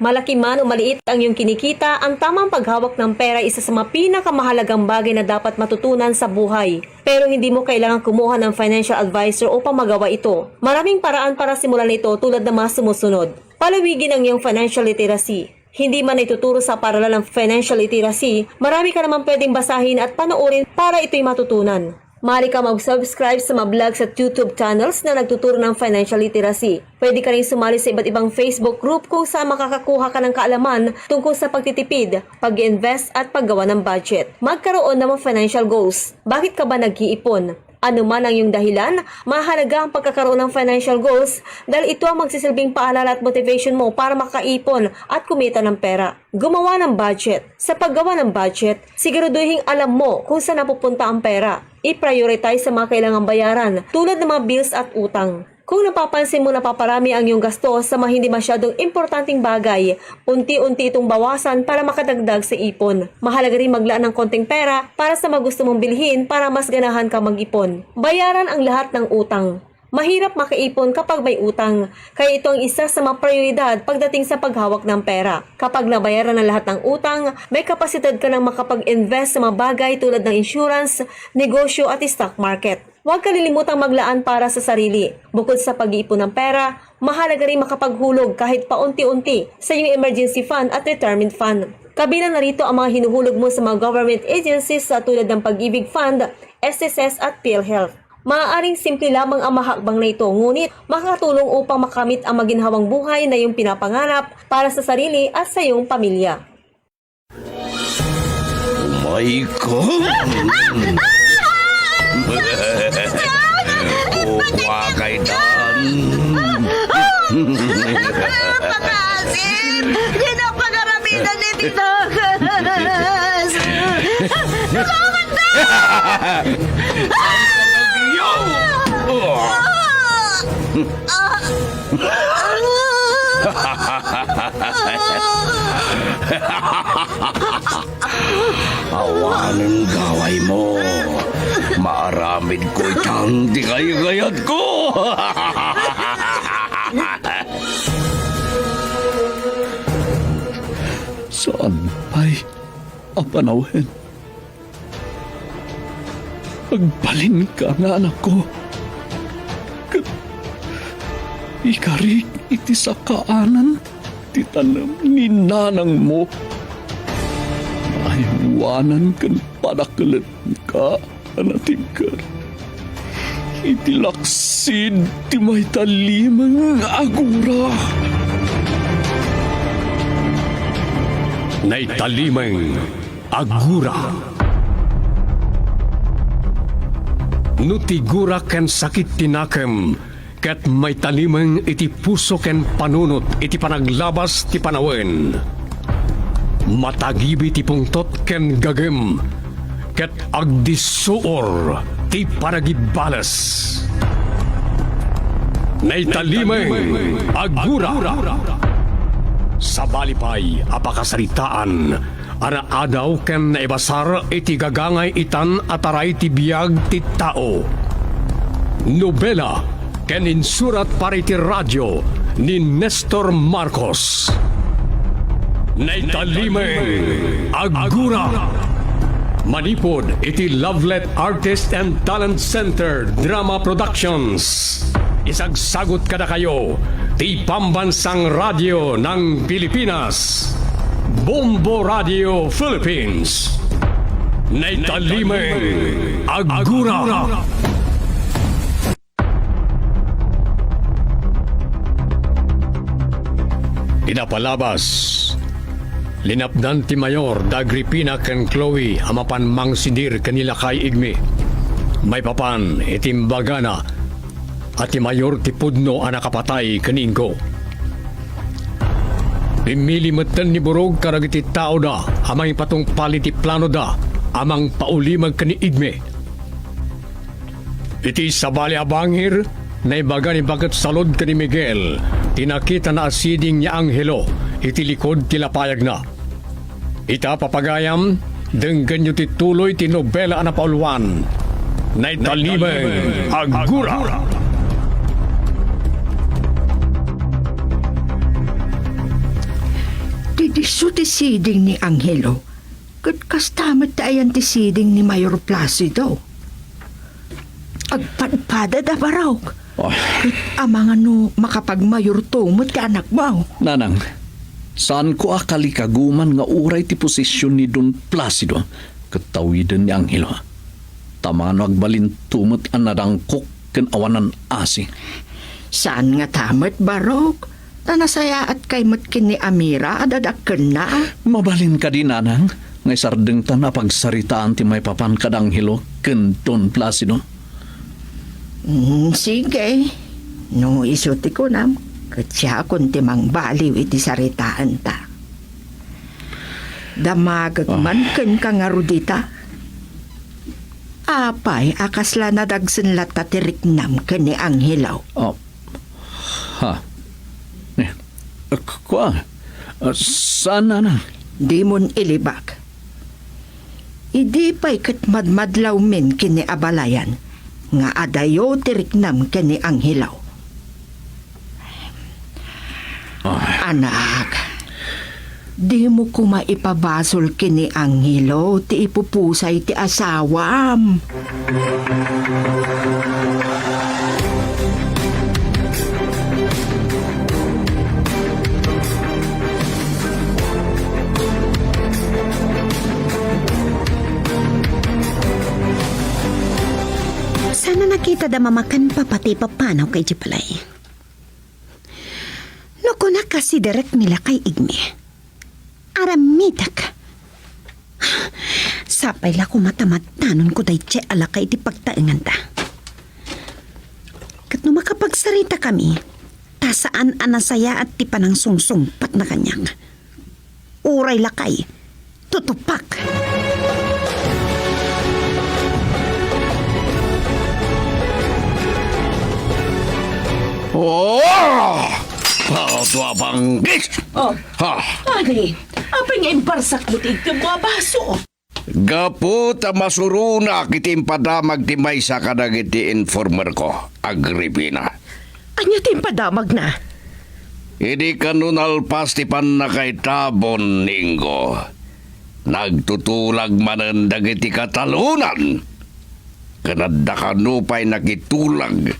Malaki man o maliit ang iyong kinikita, ang tamang paghawak ng pera ay isa sa mga pinakamahalagang bagay na dapat matutunan sa buhay. Pero hindi mo kailangan kumuha ng financial advisor upang magawa ito. Maraming paraan para simulan ito tulad ng mga sumusunod. Palawigin ang iyong financial literacy. Hindi man ituturo sa paralan ng financial literacy, marami ka naman pwedeng basahin at panoorin para ito'y matutunan. Maaari ka mag-subscribe sa mga vlogs at YouTube channels na nagtuturo ng financial literacy. Pwede ka rin sumali sa iba't ibang Facebook group kung saan makakakuha ka ng kaalaman tungkol sa pagtitipid, pag-invest at paggawa ng budget. Magkaroon ng mga financial goals. Bakit ka ba nag-iipon? Ano man ang iyong dahilan, mahalaga ang pagkakaroon ng financial goals dahil ito ang magsisilbing paalala at motivation mo para makaipon at kumita ng pera. Gumawa ng budget. Sa paggawa ng budget, siguraduhin alam mo kung saan napupunta ang pera. I-prioritize sa mga kailangang bayaran tulad ng mga bills at utang. Kung napapansin mo na paparami ang iyong gasto sa mga hindi masyadong importanteng bagay, unti-unti itong bawasan para makadagdag sa ipon. Mahalaga rin maglaan ng konting pera para sa mga gusto mong bilhin para mas ganahan ka mag-ipon. Bayaran ang lahat ng utang. Mahirap makaipon kapag may utang, kaya ito ang isa sa mga prioridad pagdating sa paghawak ng pera. Kapag nabayaran ang lahat ng utang, may kapasidad ka ng makapag-invest sa mga bagay tulad ng insurance, negosyo at stock market. Huwag kalilimutang maglaan para sa sarili. Bukod sa pag-iipon ng pera, mahalaga rin makapaghulog kahit paunti-unti sa iyong emergency fund at retirement fund. Kabilang na rito ang mga hinuhulog mo sa mga government agencies tulad ng Pag-ibig Fund, SSS at PhilHealth. Maaaring simple lamang ang mahakbang na ito, ngunit makakatulong upang makamit ang maginhawang buhay na iyong pinapangarap para sa sarili at sa iyong pamilya. Oh my God! Kuha kay Dan! Pakasin! Ginapagaramitan ni Tito Gas! Nakuman na! Awanan gaway mo. Maaramid ko itang di kaya-gayat ko. Saan pa'y apanawin? Agbalin ka nga anak ko. Ikarik iti sa kaanan, titanam ni nanang mo. Aywanan kan padakalat ka, anatingkar. Iti laksid, ti may talimang agura. Nay talimang agura. Nutigura ken sakit tinakam, ket may talimang iti puso ken panunot iti panaglabas ti panawen. Matagibi ti pungtot ken gagem, ket agdisuor ti panagibalas. Nay talimang agura. Sa balipay apakasaritaan, Ana adaw ken naibasar iti gagangay itan ataray ti biyag ti tao. Nobela ken insurat para iti radyo ni Nestor Marcos. Naitalimeng Agura. Manipod iti Lovelet Artist and Talent Center Drama Productions. Isagsagot kada kayo ti Pambansang Radyo ng Pilipinas. Bombo Radio Philippines. Naitalimeng Agura. Pinapalabas. Linapdan ti Mayor da Agripina ken Chloe amapan mangsidir kanila kay Igme. May papan itimbagana at ti Mayor ti Pudno ang nakapatay kaningko. Pimili matan ni Burog karag iti tao da amang patong paliti plano da amang paulimag kani Igme. Iti sabali abangir na ibaga ni bakit salod kani Miguel tinakita na asiding niya Angelo iti likod tilapayag na. Ita papagayam, denggan nyo tituloy ti nobela na pauluan. Naitalimeng Agura. Didiso ti siding ni Angelo. Kat kastamat tayan ti siding ni Mayor Placido. Agpadpada da baraw. Amang ano makapagmayor tumot ka anak mo. Nanang, saan ko akali kaguman nga uray ti posisyon ni Don Placido katawiden ni Angelo. Tamano agbalintumot ang nadangkok ken awanan asi. Saan nga tamat barok? Tanasaya at kay matkin ni Amira adadakken na. Mabalin ka din, Nanang, ngay sardeng ta na pagsaritaan ti may papan kadangelo ken Don Placido. Sige. No isuti ko nam. Katsa kun timang baliw iti saritaan ta. Damagagman ken ka nga rudita. Apay akasla na dagsen lata tiriknam ken ni Angelo. Oh. Ha. Kwa? Saan na? Di mon ilibak. Idi pa'y katmadmadlaw min ken ni Abalayan nga adayo tiriknam ken ni Angelo. Anak, di mo ko maipabasol kini Angelo ti ipupusay ti asawam. Sana nakita da mamakan papati papanaw kay Jipalay. No ko na kasi direct nila kay Igme. Aramidak. Sapay la ko matamatanon ko day tse ala kay ti pagtaingan ta. Kat no makapagsarita kami, tasaan anasaya at ti panang sungsungpat na kanyang. Uray lakay, tutupak. Oh! Tua banggis! Oh, Ha! ani, apay nga imbarsak mo ti mga baso. Gapot masuruna kitim padamag ti may sa kadag iti informer ko, Agripina. Anya timpadamag na. Idi kanunal pas ti panakaitabon ninggo. Nagtutulag manen dagiti katalunan. Kanadda kanupay nakitulag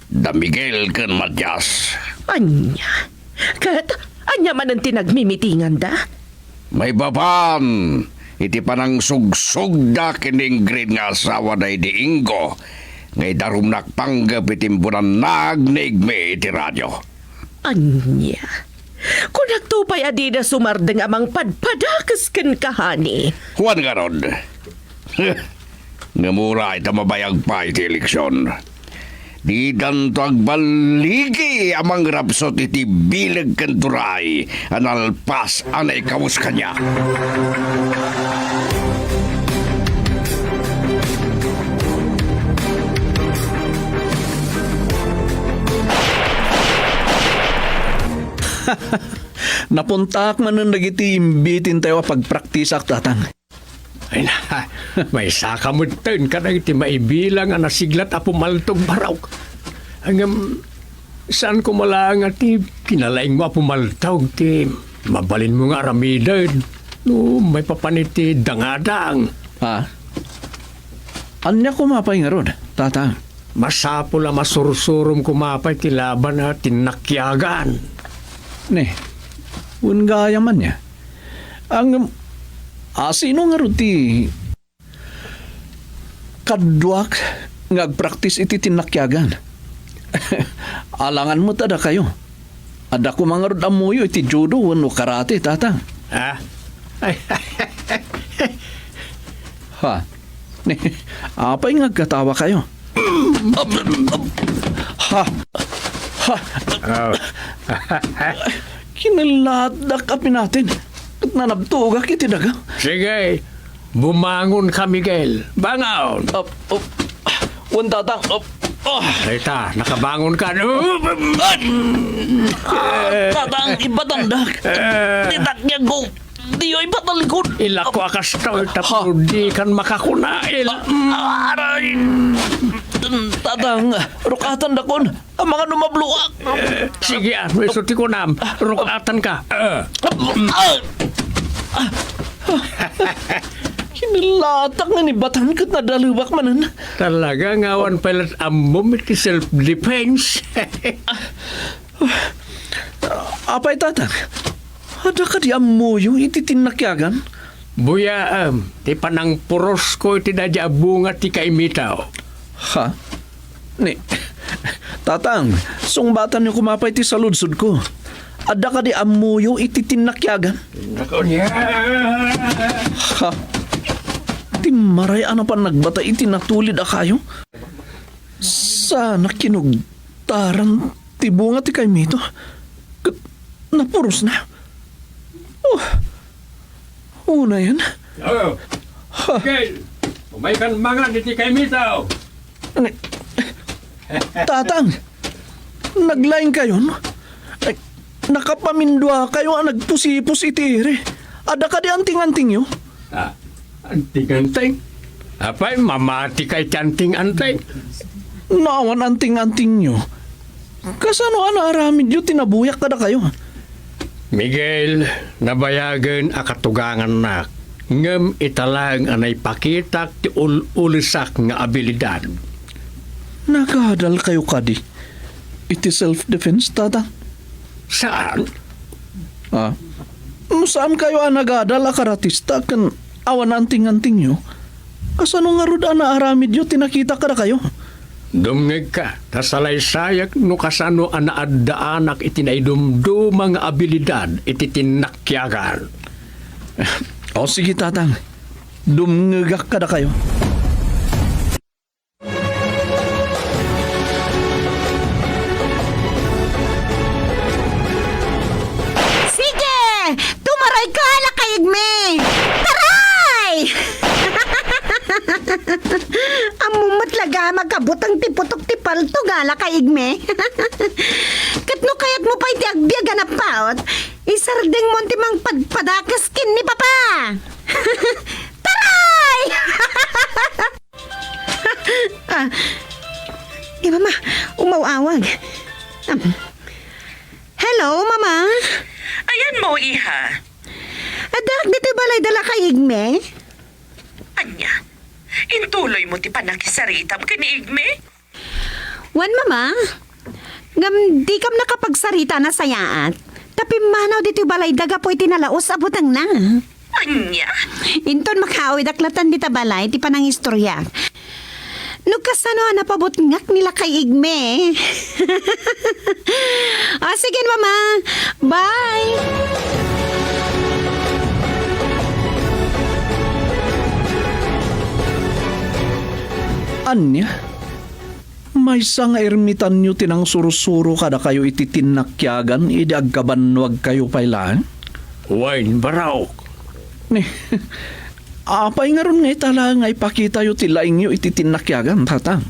da Miguel ken Matias. Anya, kat anya man ang tinagmimitingan da? May baban, iti panang sugsug da kining green nga asawa da iti Ingo. Ngay darum nakpanggap itimbunan nagnigme iti radyo. Anya, kung nagtupay adida sumardeng amang padpadakas ken kahani. Juan Garod, ngamura ita mabayag pa iti eleksyon. Di danto agbaligi amang rapsot iti bilag kanturay analpas anay kamus kanya. napuntak man nang nagiti imbitin tayo pagpraktisak tatang. Ay na, may sakamutin ka na iti maibilang nga nasiglat a pumaltog baraw. Hanggang saan ko malang at kinalaing mo a pumaltog ti mabalin mo nga aramidan. No, may papaniti dangadang. Ha? Anya kumapay nga ron, tatang? Masapol a masursurum kumapay ti laban na tinakyagan. Ne, gaya man niya. Ang sino nga ron ti kadwak ngagpraktis iti tinakyagan. Alangan mo tada kayo. Ada ko mga ron amuyo iti judo wano karate, tatang. Ha? Ay, Ha? Ne, apay ngagkatawa kayo. Ha? Ha? Kinaladak kapin natin. At nanabtuga kiti daga. sige, bumangon ka, Miguel. Bangon! Wan tatang. Rita, nakabangon ka. Tatang ibatandak. Titaknya ko. Diyo ibatalikod. Ilako akas to, tapos di kan makakunail. Aray. Tatang, rukatan dakon. Ang mga numabluak. Sige, may suti ko nam. Rukatan ka. Kinalatak na ni Batan kat na dalubak manan. Talaga ngawan pelat amom iti self-defense. Apay tatang? Ada ka di amuyo iti tinakyagan? Buyaam, ti panang puros ko iti dadya bunga ti kaimitaw. Ha? Ni, tatang, sungbatan niyo kumapay ti saludsod ko. Ada ka di amuyo iti tinakyagan? Nako niya. Ha? Ti maray ano pa nagbata iti natulid akayo? Sana kinugtaran ti bunga ti kaimito. Napuros na. Una yan. Okay, umaykan mga iti kaimitaw. Tatang, naglaing kayo, no? Ay, nakapamindwa kayo ang nagpusipos itire. Ada ka di anting-anting yo? Anting-anting? Apay, mamati kay anting-anting. Naawan anting-anting nyo. Kasano aramid yo tinabuyak kada kayo? Miguel, nabayagan akatugangan na. Ngem italang anay pakitak ti ulisak nga abilidad. Nakahadal kayo kadi. Iti self-defense, tatang? Saan? Saan kayo nagadal akaratista kan awan anting-anting nyo? Kasano nga rod aramid yo tinakita kada kayo? Dumngeg ka, tasalay-sayak no kasano anaadaanak itinaidumdum mga abilidad iti tinakyagan. O sige tatang, dumngegak kada kayo. Sige! Tumaray ka, lakaigme! Taray! Amumot laga magkabutang tiputok ti palto gala kaigme. Katno kayat mo pa iti agbiag na paot, isardeng mo ti mang padpadakas kin ni papa. Taray! Mama, umawawag. Hello, mama? Ayan mo, iha. Adak dito balay dala kaigme? Anya, intuloy mo ti panakisaritam kaniigme? Wan, mama. Ngam di kam nakapagsarita na sayaat. Tapi manaw dito balay daga po itinalaos abutang na. Anya? Inton makawid aklatan dita balay ti panang istorya. Nugkasano napabot ngak nila kay igme. Sige mama. Bye. Anya? May sang ermitan nyo tinang surusuro kada kayo iti tinakyagan, idi agkabanwag kayo pailaan? Wine baraw. Ni, apay nga ron nga itala nga ipakita yo tilaing nyo iti tinakyagan, tatang.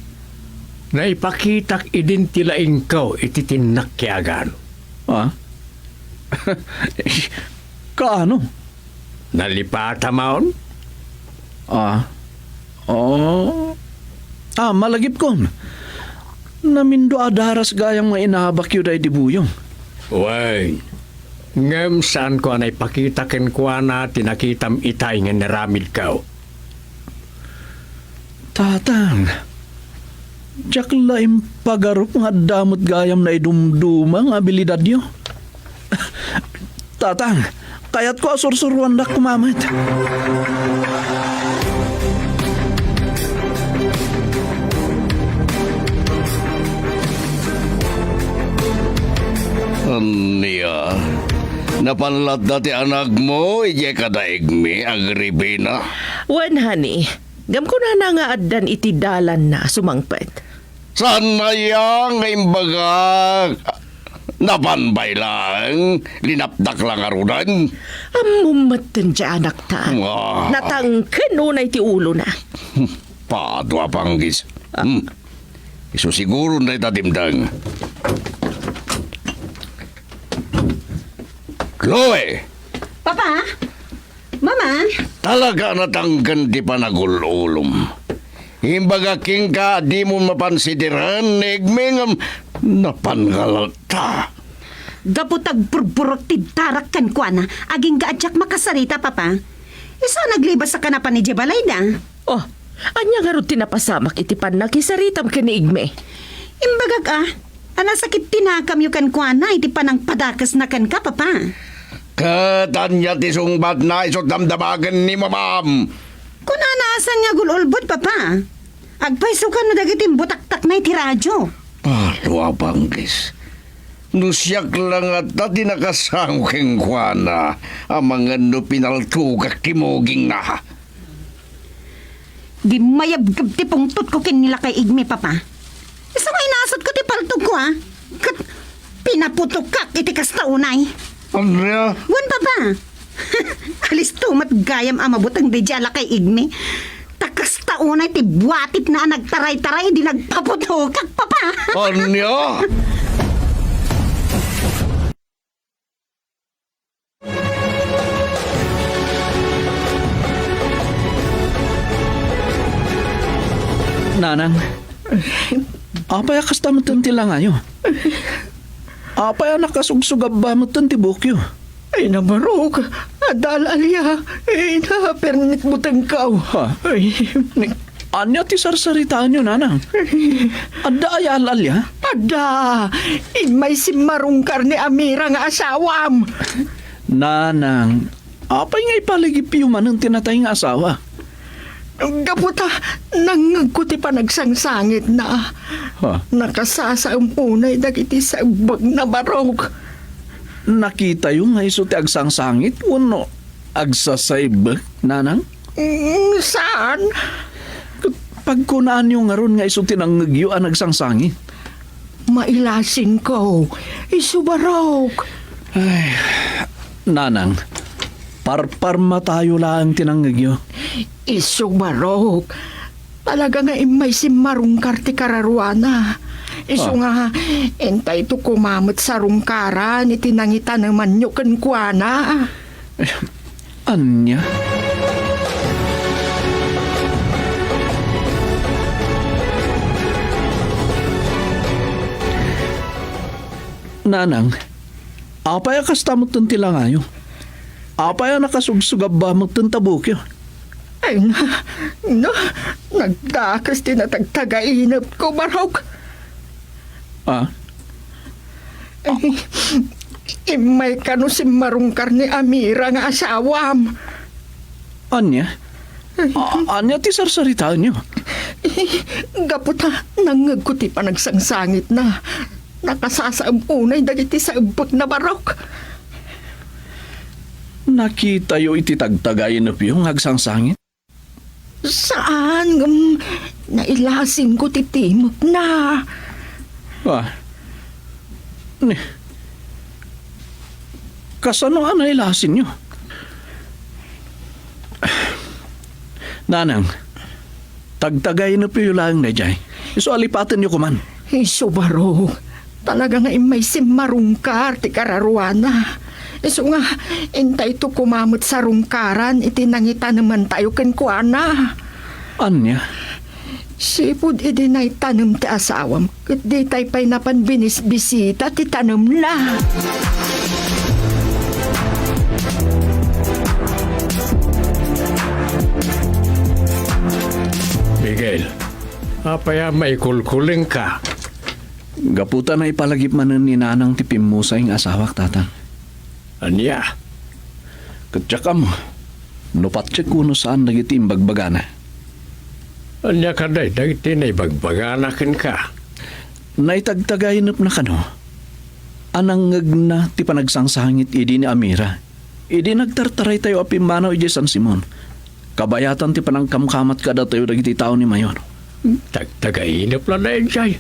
Naipakitak idin tilaing ko iti tinakyagan. Ah? Kaano? Nalipata maon? Malagip kon. Namindo adaras gayang mga inahabak yun ay dibuyong. Way, ngem saan ko anay pakita ken ko na tinakitam itay nga naramid kao. Tatang, jak laim pagarup nga damot gayam na idumdumang abilidad nyo. Tatang, kayat ko asursuruan na kumamat. Aniya, napanlat dati anak mo, ije kadaig mi, agribi na. Wan, honey. Gam ko na nga addan iti dalan na sumangpet. Saan na yang imbaga? Napanbay lang, linapdak lang arudan. Amumatan dya anak ta. Ah. Natangken unay ti ulo na. Padwa panggis. Iso siguro na itatimdang. Chloe! Papa? Mama? Talaga natanggan di pa nagululom. Imbaga king ka, di mo mapansidiran, negmengam, napangalata. Gaputag burburot ti tarak kan kwa na, aging gaadyak makasarita, Papa. Isa naglibas sa kanapan ni Jebalayda. Oh, anya nga ro tinapasamak iti panakisaritam kaniigme. Imbagag anasakit tinakam yu kan kwa na, iti panang padakas na kan ka, Papa. Katanya ti sungbat na isot damdamagan ni mamam. Kung anaasan nga gululbot, Papa. Agpaysukan na dagitin butaktak na iti radyo. Palwa panggis. Nusyak lang at dati nakasang keng kuana ang mga no pinaltugak kimoging na. Di mayabgab ti pungtot ko kin nila kay Igme, Papa. Isa may nasat ko ti paltog ko, Kat pinaputok kak iti kastaunay. Ano? Wan, Papa. Alis tumat gayam amabutang di jala kay Igme. Takas taunay ti buwatit na nagtaray-taray di nagpaputok kak, Papa. Ano? Nanang, apay kastamatan ti lang ayo. Apay nakasugsugab ba mo ti bukyo? Ay namarog, adalalya, ay napernit mo tangkaw. Ha? Ay, Anya ti sarsaritaan nyo, nanang? Adda ay alalya? ada, may si marungkar ni Amira nga asawam. Nanang, apay nga ipaligipiyuman ng tinatay nga asawa? Gaputa, nangagkuti pa nagsangsangit na. Ha? Nakasasa ang unay dagiti sa bag na barog. Nakita yung nga iso ti agsangsangit, uno, agsasaybag, nanang? Saan? Pagkunaan yung nga ron nga iso tinanggyo ang agsangsangit. Mailasin ko, isubarog. Ay, nanang, parparma tayo lang tinanggyo. Isubarog. Talaga nga may si marungkar ti kararuana. Isu nga, entay to kumamot sa rungkaran, itinangita ng manyokan kuana. Anya? Nanang, apay kastamot ng tilangayo. Apay nakasugsugab ba mo ng tabukyo? Ay nagdakas tinatagtagainap ko, barog. Ah? Imay kano si marungkar ni Amira nga asawam. Anya? Anya ti sarsaritaan nyo? Gaputa, nangagkuti pa nagsangsangit na. Nakasasaab unay dagiti sa ubot na barok. Nakita yo iti tagtagayin na piyong agsangsangit? Saan? Nailasin ko ti timok na. Kasano ang nailasin nyo? Nanang, tagtagayin na piyo lang na dyan. Iso alipatan nyo kuman. Iso baro, talaga nga may si marungkar ti kararuana. Iso nga, intay to kumamot sa rungkaran, itinangita naman tayo ken kuana. Anya? Sipod idinay tanem ti asawam, ket di tay pay napan binisbisita ti tanem la. Miguel, apaya may kulkuling ka. Gaputa na ipalagip manan ni nanang tipim mo sa ing asawak, tatang. Anya? Katsaka mo, nupatsik kuno saan nagiti imbagbagana. Anya ka day, dagiti na ibagbaganakin ka. Naitagtagainap na kano. Anang ngag na ti panagsangsangit idi ni Amira. Idi nagtartaray tayo apimanaw iji San Simon. Kabayatan ti panangkamkamat kada tayo dagiti tao ni Mayor. Tagtagainap lang na yun siya'y.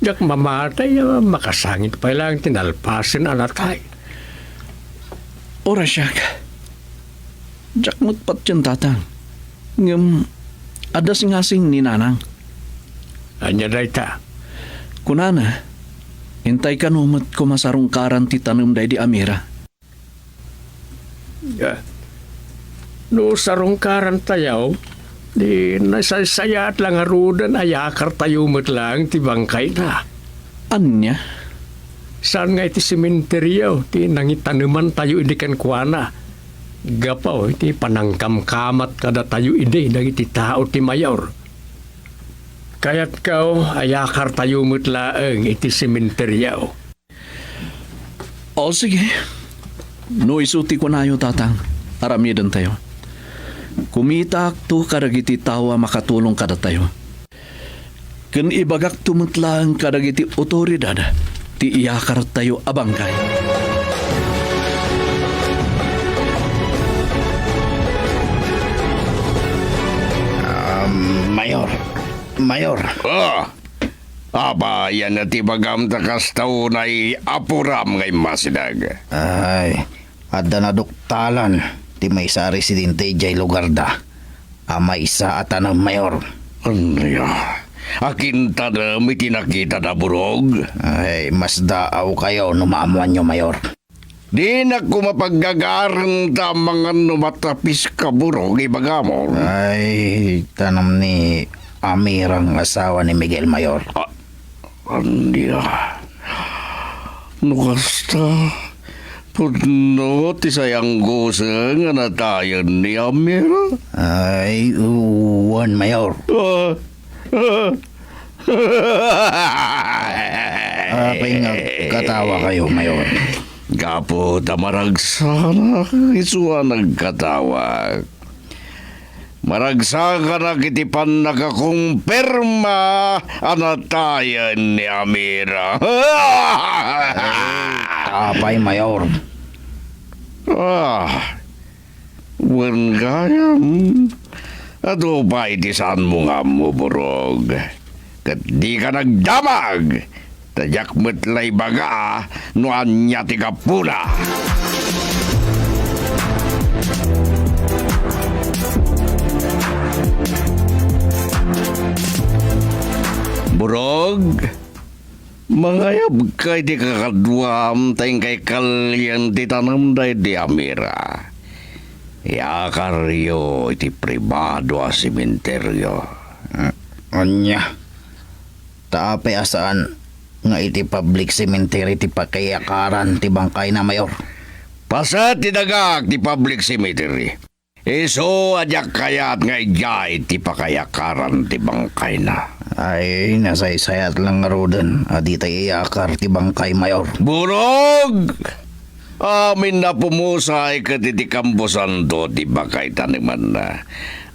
Yak mamatay, makasangit pa lang tinalpasin anatay. Ora siya ka. Jak mutpat yan, tatang. Ngam, adas ngasing ni nanang. Anya day ta. Kunana, hintay ka numot kumasarong karan ti tanong day di Amira. No sarong karan tayaw, di nasaysayat lang arudan ayakar tayo mo't lang ti bangkay na. Anya? Saan nga iti sementeryo, ti nangitanuman tayo indikan kuana. Gapaw, iti panangkamkamat kada tayo ide, dagiti tao ti Mayor. Kaya't kao, ayakar tayo mo't laeng iti sementeryo. O sige. No isuti ko na yo, tatang. Aramidan tayo. Kumita akto karagiti tawa makatulong kada tayo. Kun ibagak tumutlang karagiti otoridad, ti iyakar tayo abangkay. Mayor. Aba, yan na ti bagam takas tao na apuram ngay masidag. Ay, adda na duktalan. Ti may sa residente jay lugar da. Ama isa at anang mayor. Ano akin tanam itinakita na burog. Ay, mas daaw kayo numaamuan nyo, mayor. Di na ko mapaggagaran ta mga numatapis ka burog ibagamo. Ay, tanam ni Amirang asawa ni Miguel, mayor. Andiya. Nukasta. Puno ti sayang gusa nga natayan ni Amira. Ay, uwan, mayor. Apay nga katawa kayo, mayor. Gapo tamaragsa isuwa nagkatawa. Maragsa ka na kitipan nakakumpirma anatayan ni Amira. Apay, mayor. Wan gayam. Ato pa itisan mo nga mo, burog. Kat di ka nagdamag. Tadyak mo't lay baga, no anya ti kapuna. Burog, mangayab kay di kakadwam tayong kay kalyan ti tanam day di Amira. Iakaryo iti pribado a sementeryo. Anya, taapay asaan nga iti public cemetery ti pakayakaran ti bangkay na, mayor. Pasat tinagak ti public cemetery. Iso adyak kayat nga ijay ti pakayakaran ti bangkay na. Ay, nasaysayat lang nga rodan. Adi tayo iyakar ti bangkay, mayor. Burog! Amin na pumusay katitikambusan do ti bakay taniman na.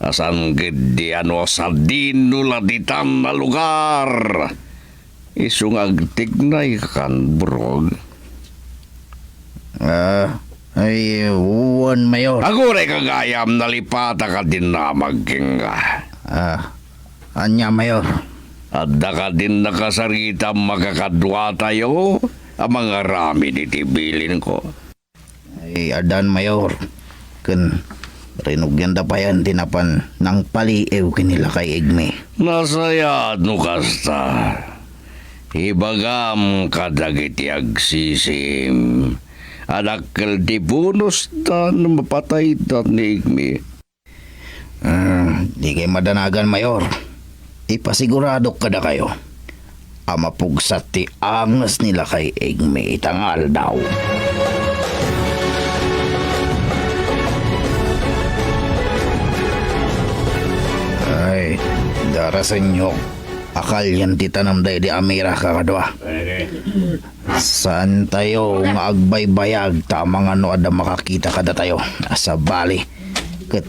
Asan gidi ano sa dinuladitan na lugar. Isung agtignay kan, burog. Ay, uwan, mayor. Agure kagayam nalipata ka din na magkinga. Anya, mayor. Adda ka din nakasarita makakadwa tayo. Ang mga rami ditibilin ko. Ay, adan, mayor. Kun rinugyan da pa yan tinapan ng paliew kinila kay Igme. Nasayad no kasta. Ibagam kadagiti agsisim. Anak di bonus dan mapatay dan ni Igmi. Di kayo madanagan, Mayor. Ipasigurado kada kayo. Amapugsat ti angas nila kay Igme itangal daw. Ay, darasan nyo. Akal yan ti tanam day di Amira kakadwa. Saan tayo nga agbaybayag tamang ano ada makakita kada tayo sa bali. Kat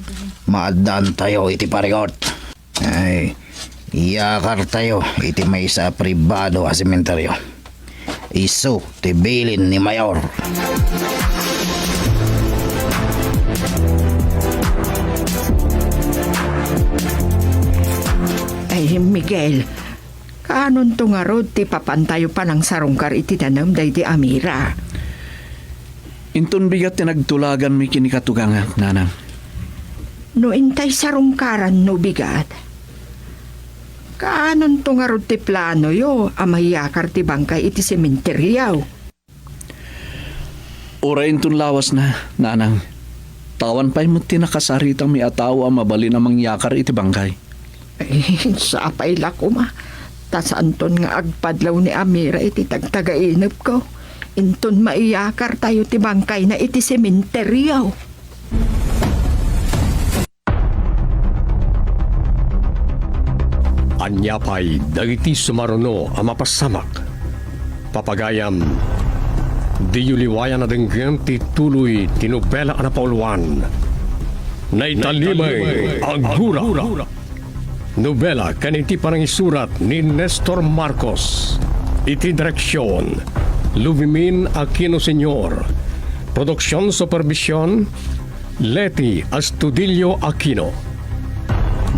maadaan tayo iti parigot. Ay, iyakar tayo iti may sa pribado a sementeryo. Iso ti bilin ni Mayor. Ay, Miguel, kanon to nga rod ti papantayo pa ng sarungkar iti tanam day di Amira. Inton bigat tinagtulagan mi kinikatugang nanang. No intay sarungkaran no bigat. Kanon to nga rod ti plano yo, amayakar ti bangkay iti sementeryaw. Ora inton lawas na, nanang. Tawan pa'y mo tinakasaritang mi atawa mabali na mangyakar iti bangkay. Ay, sapay lako ma. Tasanton nga agpadlaw ni Amira iti tagtagainip ko. Inton maiyakar tayo ti bangkay na iti sementeryaw. Anyapay dagiti sumaruno a mapasamak. Papagayam, di yuliwayan na denggan ti tuloy tinubela a napauluan. Naitalimay ang gura. Nobela kaniti parang isurat ni Nestor Marcos. Iti direksyon, Luvimin Aquino Sr. Produksyon Supervision, Leti Astudillo Aquino.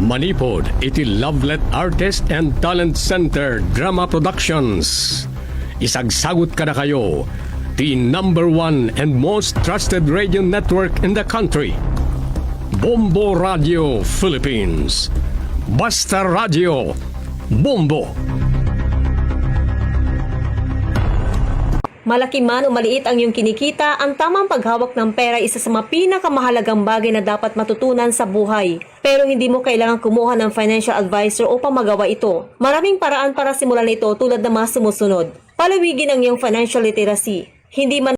Manipod iti Lovelet Artist and Talent Center Drama Productions. Isagsagot kada kayo, the #1 and most trusted radio network in the country. Bombo Radio Philippines. Basta Radio Bombo. Malaki man o maliit ang iyong kinikita, ang tamang paghawak ng pera ay isa sa mga pinakamahalagang bagay na dapat matutunan sa buhay. Pero hindi mo kailangang kumuha ng financial advisor upang magawa ito. Maraming paraan para simulan ito tulad ng mga sumusunod. Palawigin ang iyong financial literacy. Hindi man